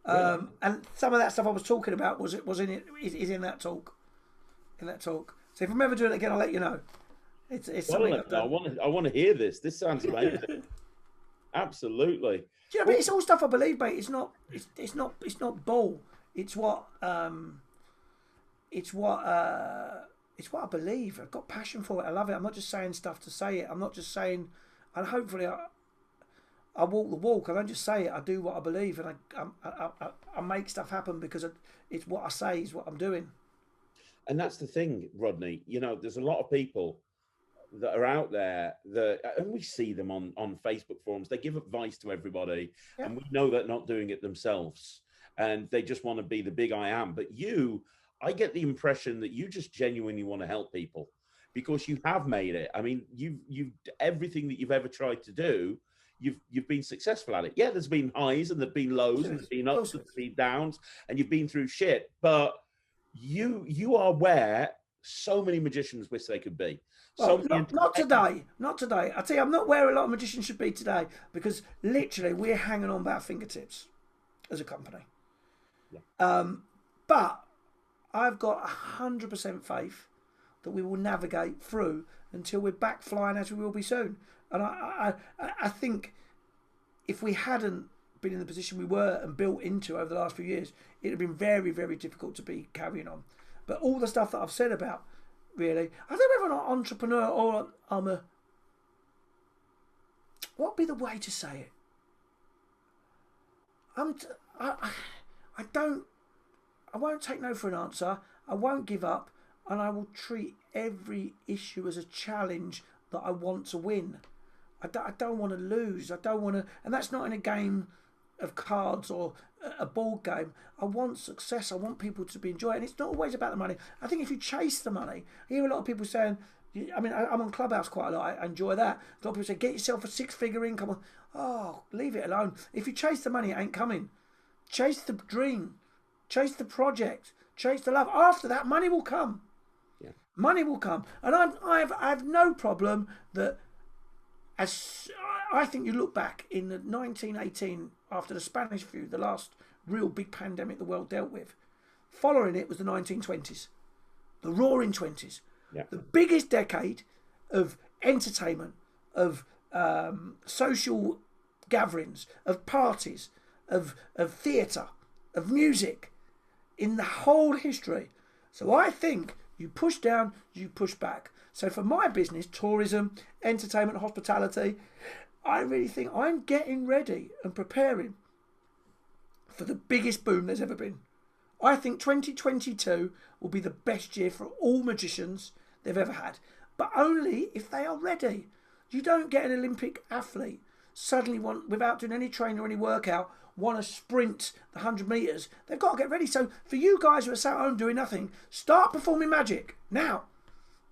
S1: Really?
S2: And some of that stuff I was talking about is in that talk. in that talk. So if I'm ever doing it again, I'll let you know. It's something I've done.
S1: I want to hear this. This sounds amazing. Absolutely.
S2: Do you know, but it's all stuff I believe, mate. It's not bull. It's what it's what I believe. I've got passion for it. I love it. I'm not just saying stuff to say it. I'm not just saying, and hopefully I walk the walk. I don't just say it. I do what I believe, and I make stuff happen because it's what I say is what I'm doing.
S1: And that's the thing, Rodney. You know, there's a lot of people that are out there that, and we see them on Facebook forums. They give advice to everybody,
S2: Yeah.
S1: and we know they're not doing it themselves, and they just want to be the big I am. But I get the impression that you just genuinely want to help people because you have made it. I mean, you've everything that you've ever tried to do, you've been successful at it. Yeah, there's been highs and there's been lows and there's been ups and there's been downs, and you've been through shit. But you are where so many magicians wish they could be.
S2: Well, not today. Not today. I tell you, I'm not where a lot of magicians should be today because literally we're hanging on by our fingertips as a company. Yeah. But I've got 100% faith that we will navigate through until we're back flying as we will be soon. And I think if we hadn't been in the position we were and built into over the last few years, it would have been very, very difficult to be carrying on. But all the stuff that I've said about, really, I don't know if I'm an entrepreneur or I'm a... What would be the way to say it? I won't take no for an answer. I won't give up, and I will treat every issue as a challenge that I want to win. I don't want to lose. I don't want to, and that's not in a game of cards or a board game. I want success. I want people to be enjoying it. And it's not always about the money. I think if you chase the money, I hear a lot of people saying, I mean, I'm on Clubhouse quite a lot. I enjoy that. A lot of people say, get yourself a 6-figure income. Oh, leave it alone. If you chase the money, it ain't coming. Chase the dream. Chase the project. Chase the love. After that, money will come.
S1: Yeah.
S2: Money will come. And I have no problem that, as I think you look back in 1918, after the Spanish flu, the last real big pandemic the world dealt with, following it was the 1920s, the roaring 20s, the biggest decade of entertainment, of social gatherings, of parties, of theatre, of music, in the whole history. So I think you push down, you push back. So for my business, tourism, entertainment, hospitality, I really think I'm getting ready and preparing for the biggest boom there's ever been. I think 2022 will be the best year for all magicians they've ever had, but only if they are ready. You don't get an Olympic athlete suddenly without doing any training or any workout, want to sprint the 100 metres. They've got to get ready. So for you guys who are sat at home doing nothing, start performing magic now.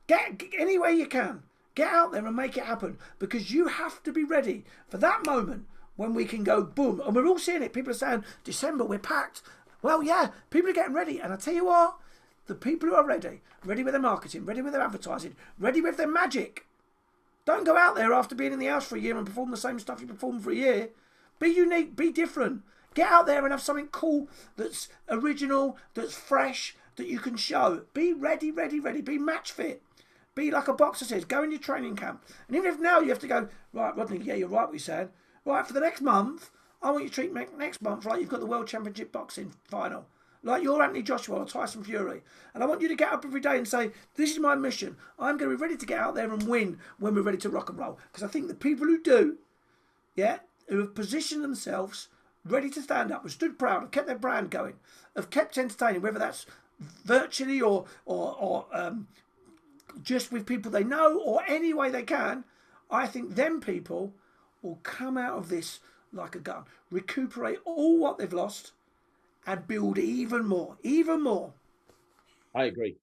S2: Get any way you can. Get out there and make it happen, because you have to be ready for that moment when we can go boom. And we're all seeing it. People are saying, December, we're packed. Well, yeah, people are getting ready. And I tell you what, the people who are ready with their marketing, ready with their advertising, ready with their magic. Don't go out there after being in the house for a year and perform the same stuff you performed for a year. Be unique, be different. Get out there and have something cool that's original, that's fresh, that you can show. Be ready. Be match fit. Be like a boxer says, go in your training camp. And even if now you have to go, right, Rodney, yeah, you're right what you're saying. Right, for the next month, I want you to treat next month like you've got the World Championship boxing final. Like you're Anthony Joshua or Tyson Fury. And I want you to get up every day and say, this is my mission. I'm going to be ready to get out there and win when we're ready to rock and roll. Because I think the people who do, who have positioned themselves ready to stand up, have stood proud, have kept their brand going, have kept entertaining, whether that's virtually or just with people they know or any way they can, I think them people will come out of this like a gun, recuperate all what they've lost and build even more.
S1: I agree.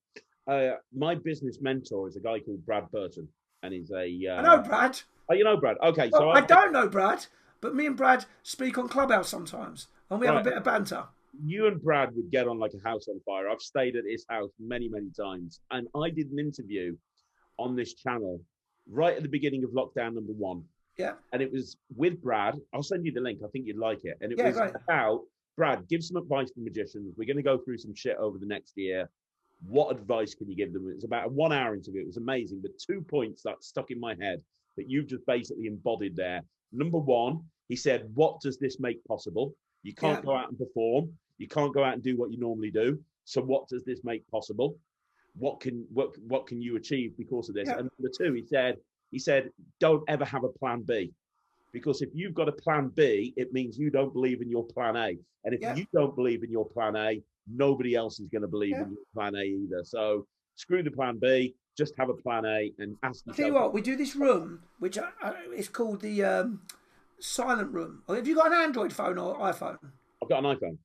S1: My business mentor is a guy called Brad Burton, and he's a...
S2: I know Brad.
S1: Oh, you know Brad? Okay.
S2: Well, I don't know Brad, but me and Brad speak on Clubhouse sometimes, and we have a bit of banter.
S1: You and Brad would get on like a house on fire. I've stayed at his house many times, and I did an interview on this channel right at the beginning of lockdown number 1.
S2: Yeah.
S1: And it was with Brad. I'll send you the link. I think you'd like it. And it was
S2: great.
S1: about, Brad, give some advice for magicians. We're going to go through some shit over the next year. What advice can you give them? It's about a 1 hour interview. It was amazing, but 2 points that stuck in my head that you've just basically embodied there. Number one, he said, what does this make possible? You can't go out and perform. You can't go out and do what you normally do. So what does this make possible? What can you achieve because of this? And number two, he said, don't ever have a plan B. Because if you've got a plan B, it means you don't believe in your plan A. And if you don't believe in your plan A, nobody else is going to believe in your plan A either. So screw the plan B, just have a plan A and ask yourself.
S2: Tell you what, we do this room, which it's called the silent room. Have you got an Android phone or iPhone?
S1: I've got an iPhone.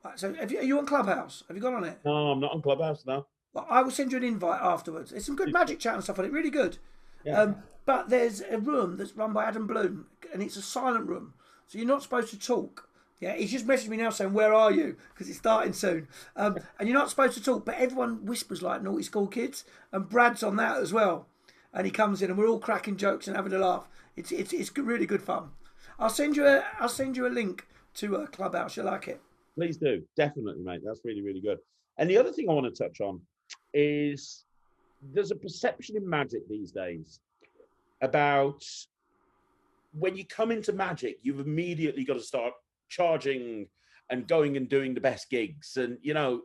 S2: Right, so are you on Clubhouse? Have you got on it?
S1: No, I'm not on Clubhouse now.
S2: Well, I will send you an invite afterwards. There's some good magic chat and stuff on it, really good.
S1: Yeah.
S2: But there's a room that's run by Adam Bloom, and it's a silent room, so you're not supposed to talk. Yeah, he's just messaged me now saying, "Where are you?" Because it's starting soon. And you're not supposed to talk, but everyone whispers like naughty school kids, and Brad's on that as well. And he comes in, and we're all cracking jokes and having a laugh. It's really good fun. I'll send you a link to Clubhouse. You'll like it.
S1: Please do, definitely, mate. That's really, really good. And the other thing I want to touch on is there's a perception in magic these days about when you come into magic, you've immediately got to start charging and going and doing the best gigs. And, you know,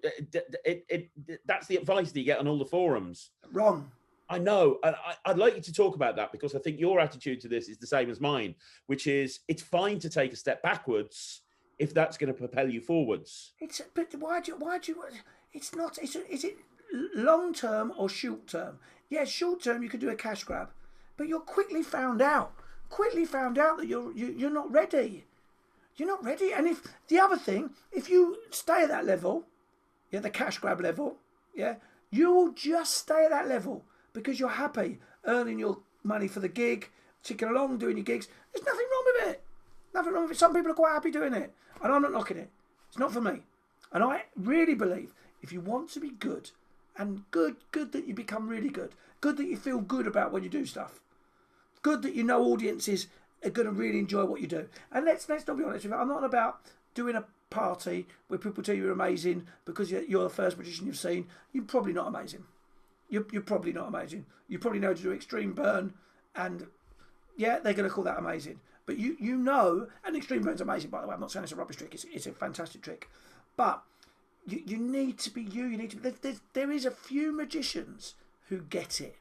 S1: that's the advice that you get on all the forums.
S2: Wrong.
S1: I know. And I'd like you to talk about that because I think your attitude to this is the same as mine, which is it's fine to take a step backwards if that's going to propel you forwards.
S2: But why do you, it's not, is it long term or short term? Yeah, short term you could do a cash grab, but you're quickly found out that you're not ready. You're not ready. And if the other thing, if you stay at that level, yeah, the cash grab level, yeah, you will just stay at that level because you're happy earning your money for the gig, ticking along, doing your gigs. There's nothing wrong with it. Nothing wrong with it. Some people are quite happy doing it, and I'm not knocking it. It's not for me. And I really believe if you want to be good, and good that you become really good that you feel good about when you do stuff, good that you know audiences are going to really enjoy what you do. And let's not be honest with you. I'm not about doing a party where people tell you you're amazing because you're the first magician you've seen. You're probably not amazing. You're probably not amazing. You probably know how to do extreme burn, and yeah, they're going to call that amazing. But you know, and extreme burn's amazing, by the way. I'm not saying it's a rubbish trick. It's a fantastic trick. But you need to be you. You need to. There is a few magicians who get it.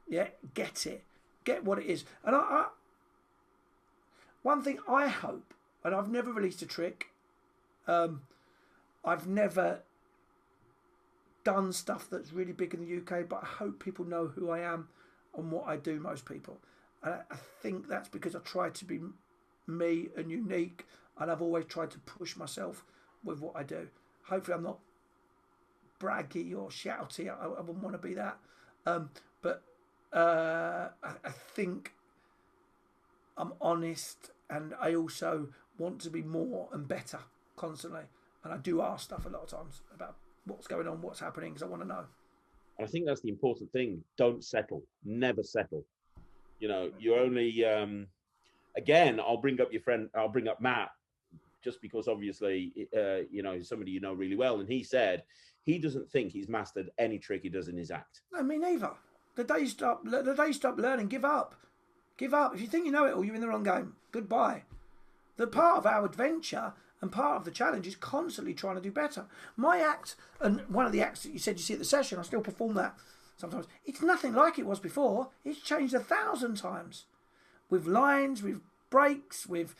S2: Yeah, get what it is. And I one thing I hope, and I've never released a trick. I've never done stuff that's really big in the UK, but I hope people know who I am and what I do. Most people, and I think that's because I try to be me and unique, and I've always tried to push myself with what I do. Hopefully, I'm not braggy or shouty. I wouldn't want to be that, but I think I'm honest, and I also want to be more and better constantly. And I do ask stuff a lot of times about what's going on, what's happening, because I want to know.
S1: I think that's the important thing. Don't settle. Never settle. You know, you're only, again, I'll bring up Matt, just because obviously, you know, somebody you know really well. And he said he doesn't think he's mastered any trick he does in his act.
S2: No, me neither. The day you stop learning, give up. Give up. If you think you know it all, you're in the wrong game. Goodbye. The part of our adventure and part of the challenge is constantly trying to do better. My act, and one of the acts that you said you see at the session, I still perform that sometimes. It's nothing like it was before. It's changed 1,000 times. With lines, with breaks, with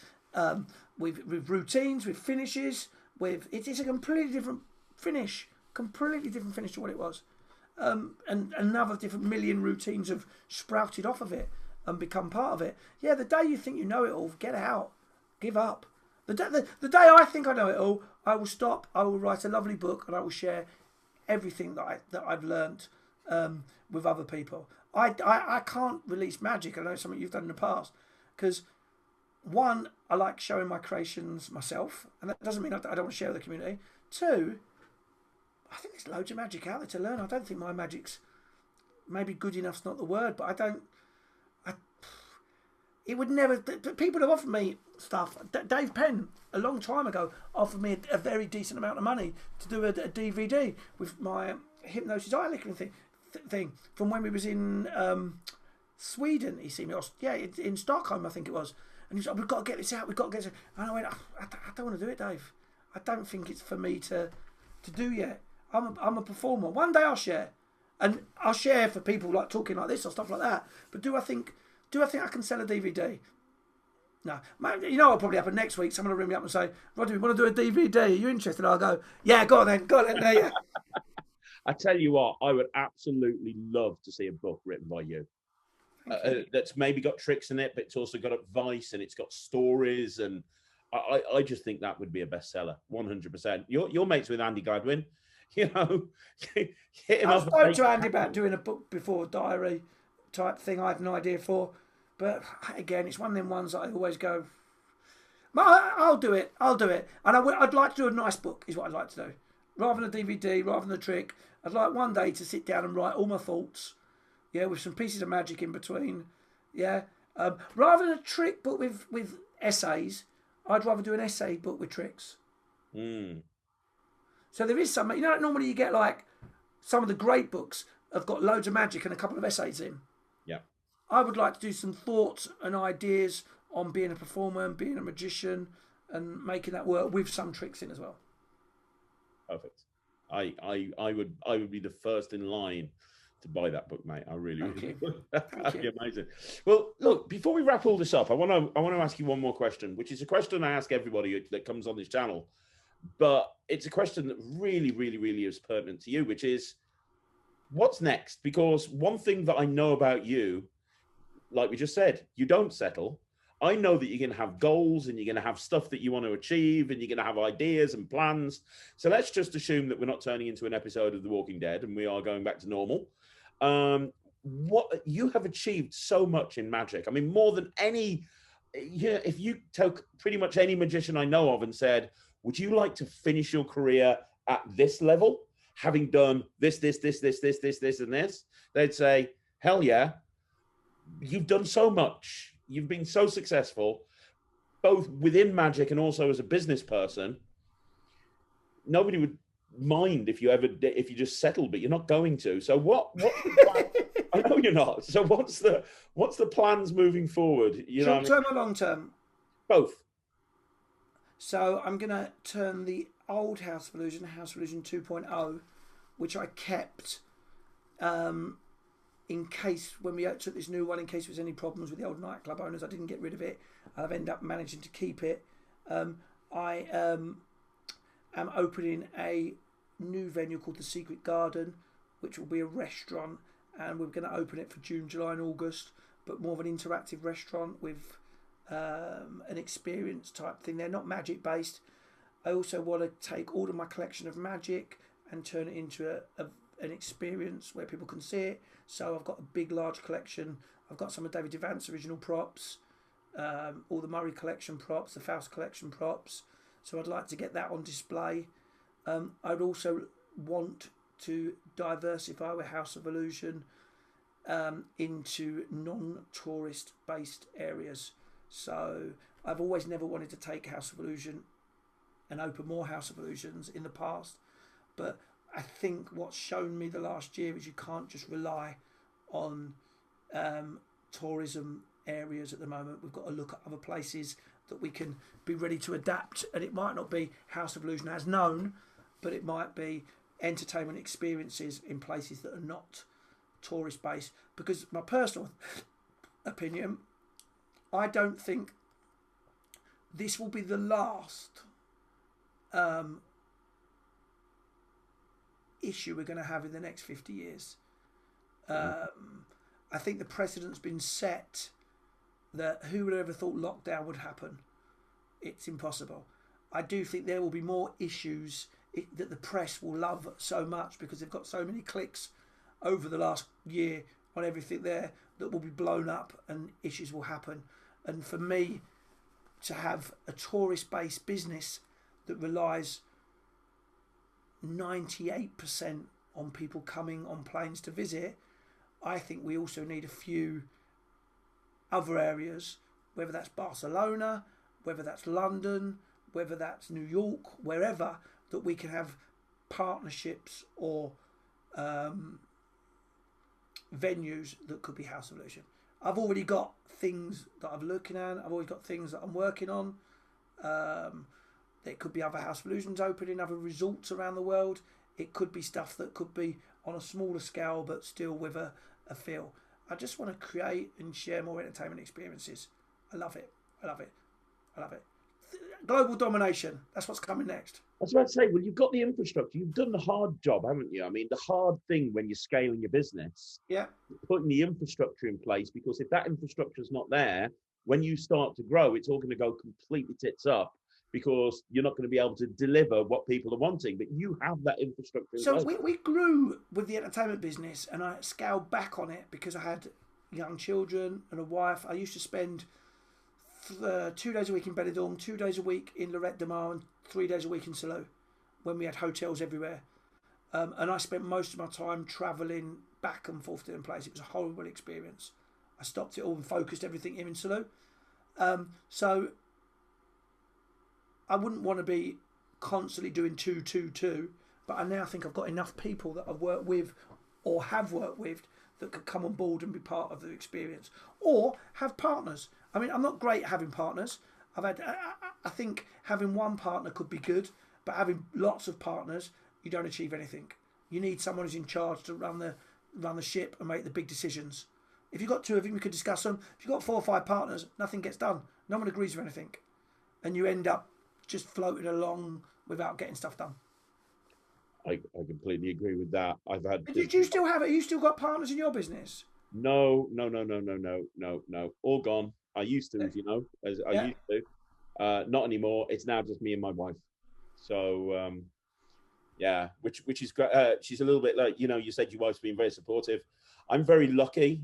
S2: routines, with finishes. It's a completely different finish. Completely different finish to what it was. And another different million routines have sprouted off of it and become part of it. Yeah, the day you think you know it all, get out. Give up. The day I think I know it all, I will stop. I will write a lovely book and I will share everything that I've learnt with other people. I can't release magic. I know it's something you've done in the past because one, I like showing my creations myself, and that doesn't mean I don't want to share with the community. Two, I think there's loads of magic out there to learn. I don't think my magic's maybe good enough's not the word, but it would never. People have offered me stuff. Dave Penn, a long time ago, offered me a very decent amount of money to do a DVD with my hypnosis eye licking thing from when we was in Sweden. He seen me, in Stockholm, I think it was. And he was like, "We've got to get this out. We've got to get this out." And I went, "I don't want to do it, Dave. I don't think it's for me to do yet. I'm a performer. One day I'll share, and I'll share for people like talking like this or stuff like that. But do I think I can sell a DVD? No. You know what'll probably happen next week? Someone will ring me up and say, "Rodney, we want to do a DVD. Are you interested?" I'll go, "Yeah, go on then. There you."
S1: I tell you what, I would absolutely love to see a book written by you. That's maybe got tricks in it, but it's also got advice and it's got stories, and I just think that would be a bestseller, 100%. You're mates with Andy Gladwin, hit him up.
S2: I spoke to Andy about doing a book before diary type thing. I had an idea for, but again, it's one of them ones that I always go, I'll do it, and I'd like to do a nice book. Is what I'd like to do, rather than a DVD, rather than a trick. I'd like one day to sit down and write all my thoughts. Yeah, with some pieces of magic in between. Yeah, rather than a trick book with essays, I'd rather do an essay book with tricks. So there is some, normally you get like some of the great books have got loads of magic and a couple of essays in.
S1: Yeah.
S2: I would like to do some thoughts and ideas on being a performer and being a magician and making that work with some tricks in as well.
S1: Perfect. I would be the first in line to buy that book, mate. I really would. That'd be amazing. Well, look, before we wrap all this up, I want to ask you one more question, which is a question I ask everybody that comes on this channel, but it's a question that really, really, really is pertinent to you, which is, what's next? Because one thing that I know about you, like we just said, you don't settle. I know that you're going to have goals and you're going to have stuff that you want to achieve and you're going to have ideas and plans. So let's just assume that we're not turning into an episode of The Walking Dead and we are going back to normal. What you have achieved so much in magic. I mean, more than any, if you took pretty much any magician I know of and said, would you like to finish your career at this level, having done this, and this, they'd say, hell yeah, you've done so much. You've been so successful, both within magic and also as a business person. Nobody would mind if you just settled, but you're not going to. So what I know you're not. So what's the plans moving forward?
S2: Short term or long term?
S1: Both.
S2: So I'm gonna turn the old House of Illusion, House of Illusion 2.0, which I kept in case when we took this new one, in case there was any problems with the old nightclub owners, I didn't get rid of it. I've ended up managing to keep it. I am opening a new venue called the Secret Garden, which will be a restaurant, and we're going to open it for June, July and August, but more of an interactive restaurant with an experience type thing. They're not magic based. I also want to take all of my collection of magic and turn it into an experience where people can see it. So I've got a big, large collection. I've got some of David Devant's original props, all the Murray collection props, the Faust collection props. So I'd like to get that on display. I'd also want to diversify with House of Illusion into non-tourist based areas. So I've always never wanted to take House of Illusion and open more House of Illusions in the past, but I think what's shown me the last year is you can't just rely on tourism areas at the moment. We've got to look at other places that we can be ready to adapt, and it might not be House of Illusion as known, but it might be entertainment experiences in places that are not tourist based. Because my personal opinion, I don't think this will be the last issue we're going to have in the next 50 years. I think the precedent's been set that who would have ever thought lockdown would happen? It's impossible. I do think there will be more issues that the press will love so much because they've got so many clicks over the last year on everything there that will be blown up and issues will happen. And for me to have a tourist-based business that relies 98% on people coming on planes to visit, I think we also need a few other areas whether that's Barcelona, whether that's London, whether that's New York, wherever, that we can have partnerships or venues that could be House of Illusion. I've already got things that I'm looking at. I've already got things that I'm working on. There could be other House of Illusions opening, other resorts around the world. It could be stuff that could be on a smaller scale, but still with a feel. I just want to create and share more entertainment experiences. I love it. I love it. I love it. Global domination. That's what's coming next.
S1: I was about to say, well, you've got the infrastructure. You've done the hard job, haven't you? I mean, the hard thing when you're scaling your business,
S2: Yeah.
S1: putting the infrastructure in place, because if that infrastructure is not there, when you start to grow, it's all going to go completely tits up because you're not going to be able to deliver what people are wanting. But you have that infrastructure in
S2: So
S1: place.
S2: we grew with the entertainment business, and I scaled back on it because I had young children and a wife. I used to spend 2 days a week in Benidorm, 2 days a week in Lorette de Mar, and 3 days a week in Salou, when we had hotels everywhere. And I spent most of my time travelling back and forth to different places. It was a horrible experience. I stopped it all and focused everything here in Salou. So I wouldn't want to be constantly doing 2, but I now think I've got enough people that I've worked with or have worked with that could come on board and be part of the experience, or have partners. I mean, I'm not great at having partners. I think having one partner could be good, but having lots of partners, you don't achieve anything. You need someone who's in charge to run the ship and make the big decisions. If you've got two of them, you could discuss them. If you've got 4 or 5 partners, nothing gets done. No one agrees with anything, and you end up just floating along without getting stuff done.
S1: I completely agree with that.
S2: Did you still have it? You still got partners in your business?
S1: No. All gone. I used to, used to. Not anymore. It's now just me and my wife. So yeah, which is great. She's a little bit like, you said your wife's been very supportive. I'm very lucky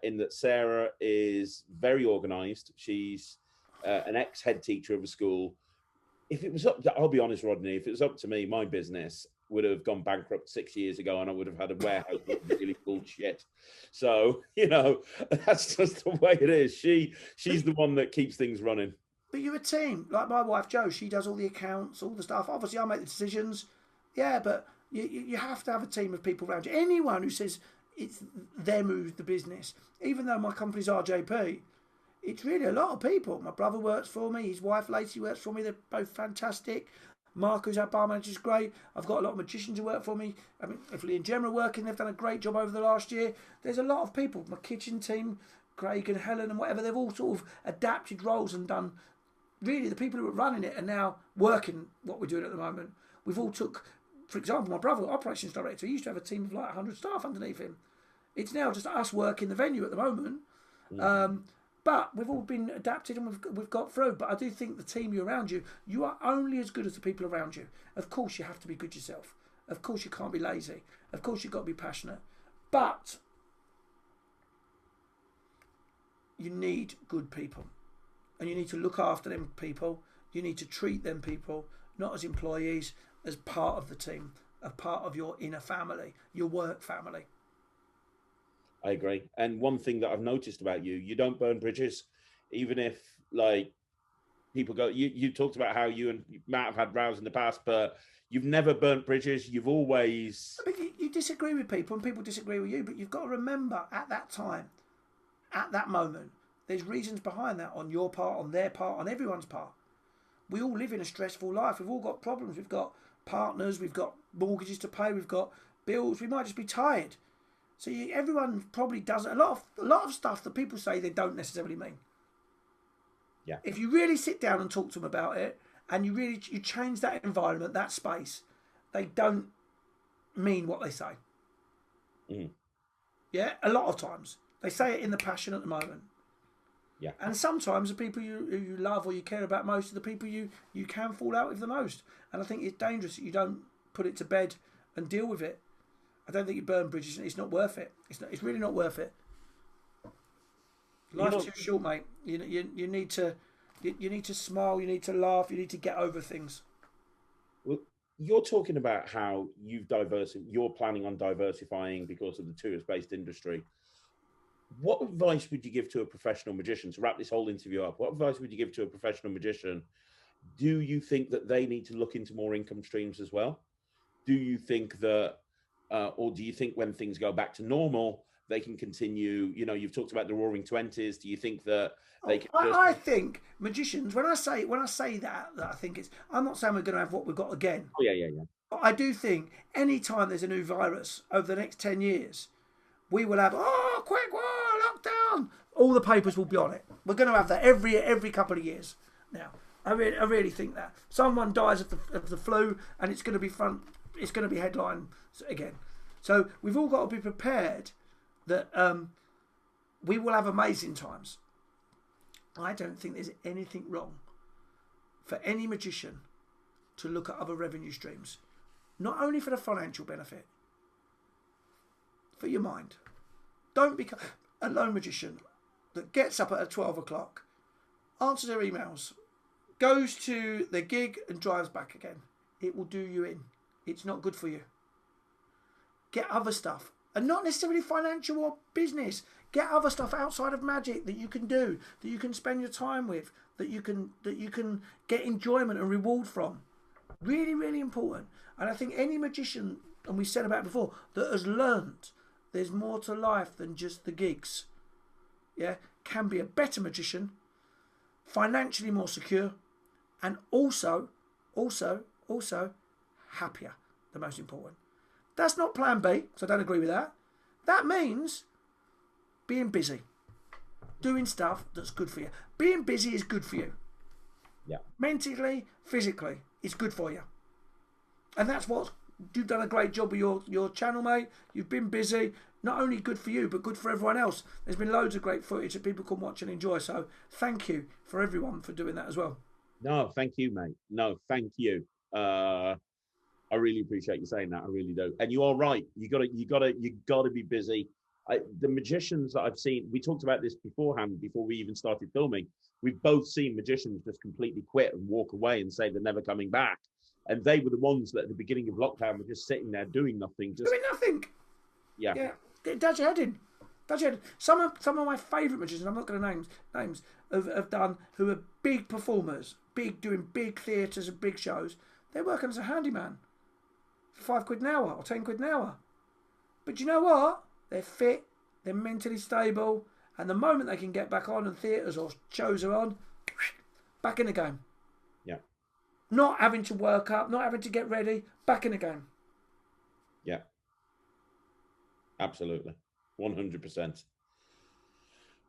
S1: in that Sarah is very organized. She's an ex-head teacher of a school. If it was I'll be honest, Rodney, if it was up to me, my business would have gone bankrupt 6 years ago, and I would have had a warehouse really full of shit. So, that's just the way it is. She's the one that keeps things running.
S2: But you're a team. Like my wife, Jo, she does all the accounts, all the stuff. Obviously, I make the decisions. Yeah, but you have to have a team of people around you. Anyone who says it's them who's the business, even though my company's RJP, it's really a lot of people. My brother works for me. His wife, Lacey, works for me. They're both fantastic. Mark, who's our bar manager, is great. I've got a lot of magicians who work for me. I mean, Lee and Gemma are working. They've done a great job over the last year. There's a lot of people. My kitchen team, Craig and Helen and whatever, they've all sort of adapted roles and done. Really, the people who are running it are now working what we're doing at the moment. We've all took, for example, my brother, operations director, he used to have a team of like 100 staff underneath him. It's now just us working the venue at the moment. Mm-hmm. But we've all been adapted and we've got through. But I do think the team you're around you are only as good as the people around you. Of course, you have to be good yourself. Of course, you can't be lazy. Of course, you've got to be passionate. But you need good people. And you need to look after them people. You need to treat them people, not as employees, as part of the team, a part of your inner family, your work family.
S1: I agree. And one thing that I've noticed about you don't burn bridges, even if like people go, you talked about how you and Matt have had rows in the past, but you've never burnt bridges. You've always...
S2: I mean, you disagree with people and people disagree with you, but you've got to remember at that time, at that moment, there's reasons behind that on your part, on their part, on everyone's part. We all live in a stressful life. We've all got problems. We've got partners. We've got mortgages to pay. We've got bills. We might just be tired. So everyone probably does a lot of stuff that people say they don't necessarily mean.
S1: Yeah.
S2: If you really sit down and talk to them about it, and you change that environment, that space, they don't mean what they say.
S1: Mm.
S2: Yeah, a lot of times they say it in the passion at the moment.
S1: Yeah.
S2: And sometimes the people you love or you care about most are the people you can fall out with the most. And I think it's dangerous that you don't put it to bed and deal with it. I don't think you burn bridges. It's not worth it. It's really not worth it. Life's too short, mate. You need to smile. You need to laugh. You need to get over things.
S1: Well, you're talking about how you're planning on diversifying because of the tourist-based industry. what advice would you give to a professional magician to wrap this whole interview up? What advice would you give to a professional magician? Do you think that they need to look into more income streams as well? Do you think that, or do you think when things go back to normal, they can continue? You know, you've talked about the Roaring Twenties. Do you think that they can just?
S2: I think magicians. When I say that I think it's. I'm not saying we're going to have what we've got again.
S1: Oh, yeah.
S2: But I do think any time there's a new virus over the next 10 years, we will have quick lockdown. All the papers will be on it. We're going to have that every couple of years now. I really think that someone dies of the flu, and it's going to be front. It's going to be headline again. So we've all got to be prepared that we will have amazing times. I don't think there's anything wrong for any magician to look at other revenue streams, not only for the financial benefit, for your mind. Don't become a lone magician that gets up at 12 o'clock, answers their emails, goes to the gig and drives back again. It will do you in. It's not good for you. Get other stuff, and not necessarily financial or business. Get other stuff outside of magic that you can do, that you can spend your time with, that you can get enjoyment and reward from. Really, really important. And I think any magician, and we said about it before, that has learned there's more to life than just the gigs, yeah, can be a better magician, financially more secure, and also happier, the most important. That's not plan B, so I don't agree with that. That means being busy, doing stuff that's good for you. Being busy is good for you.
S1: Yeah.
S2: Mentally, physically, it's good for you. And that's what you've done a great job with your channel, mate. You've been busy. Not only good for you, but good for everyone else. There's been loads of great footage that people can watch and enjoy. So thank you for everyone for doing that as well.
S1: No, thank you, mate. No, thank you. I really appreciate you saying that. I really do. And you are right. You gotta be busy. The magicians that I've seen, we talked about this beforehand, before we even started filming. We've both seen magicians just completely quit and walk away and say they're never coming back. And they were the ones that at the beginning of lockdown were just sitting there doing nothing. Doing
S2: nothing.
S1: Yeah.
S2: It does your head in. Some of my favourite magicians, I'm not going to name names, have done, who are big performers, doing big theatres and big shows. They're working as a handyman for £5 an hour or £10 an hour. But you know what? They're fit, they're mentally stable, and the moment they can get back on and theatres or shows are on, back in the game.
S1: Yeah.
S2: Not having to work up, not having to get ready, back in the game.
S1: Yeah. Absolutely. 100%.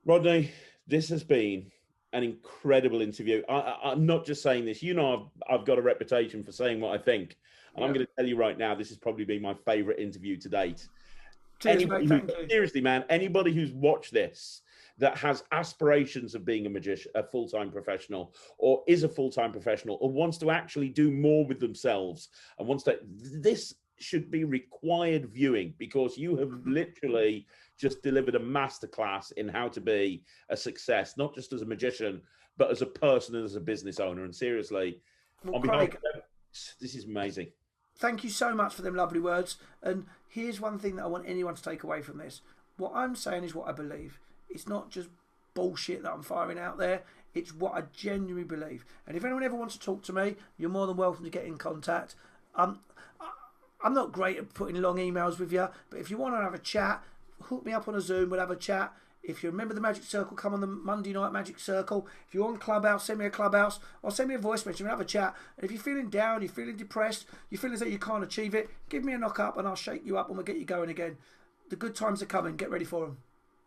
S1: Rodney, this has been an incredible interview. I'm not just saying this. You know, I've got a reputation for saying what I think. And I'm going to tell you right now, this has probably been my favourite interview to date.
S2: Cheers, mate, thank you.
S1: Seriously, man, anybody who's watched this that has aspirations of being a magician, a full-time professional, or is a full-time professional, or wants to actually do more with themselves, and wants to, this should be required viewing, because you have literally just delivered a masterclass in how to be a success, not just as a magician, but as a person and as a business owner. And seriously,
S2: well,
S1: on behalf of them, this is amazing.
S2: Thank you so much for them lovely words. And here's one thing that I want anyone to take away from this. What I'm saying is what I believe. It's not just bullshit that I'm firing out there. It's what I genuinely believe. And if anyone ever wants to talk to me, you're more than welcome to get in contact. I'm not great at putting long emails with you, but if you want to have a chat, hook me up on a Zoom, we'll have a chat. If you're a member of the Magic Circle, come on the Monday night Magic Circle. If you're on Clubhouse, send me a Clubhouse or send me a voice message and we'll have a chat. And if you're feeling down, you're feeling depressed, you're feeling as though you can't achieve it, give me a knock up and I'll shake you up and we'll get you going again. The good times are coming. Get ready for them.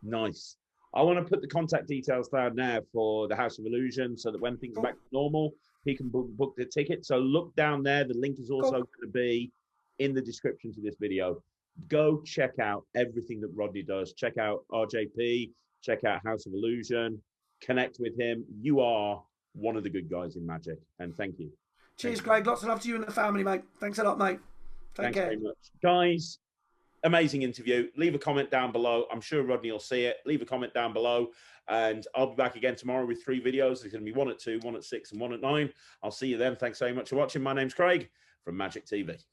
S1: Nice. I want to put the contact details down now for the House of Illusion, so that when things are back to normal, he can book the ticket. So look down there. The link is also going to be in the description to this video. Go check out everything that Rodney does. Check out RJP, check out House of Illusion, connect with him. You are one of the good guys in magic, and thank you.
S2: Cheers, Craig. Lots of love to you and the family, mate. Thanks a lot, mate. Take care.
S1: Thanks very much. Guys, amazing interview. Leave a comment down below. I'm sure Rodney will see it. Leave a comment down below, and I'll be back again tomorrow with 3 videos. There's going to be 1 at 2, 1 at 6, and 1 at 9. I'll see you then. Thanks very much for watching. My name's Craig from Magic TV.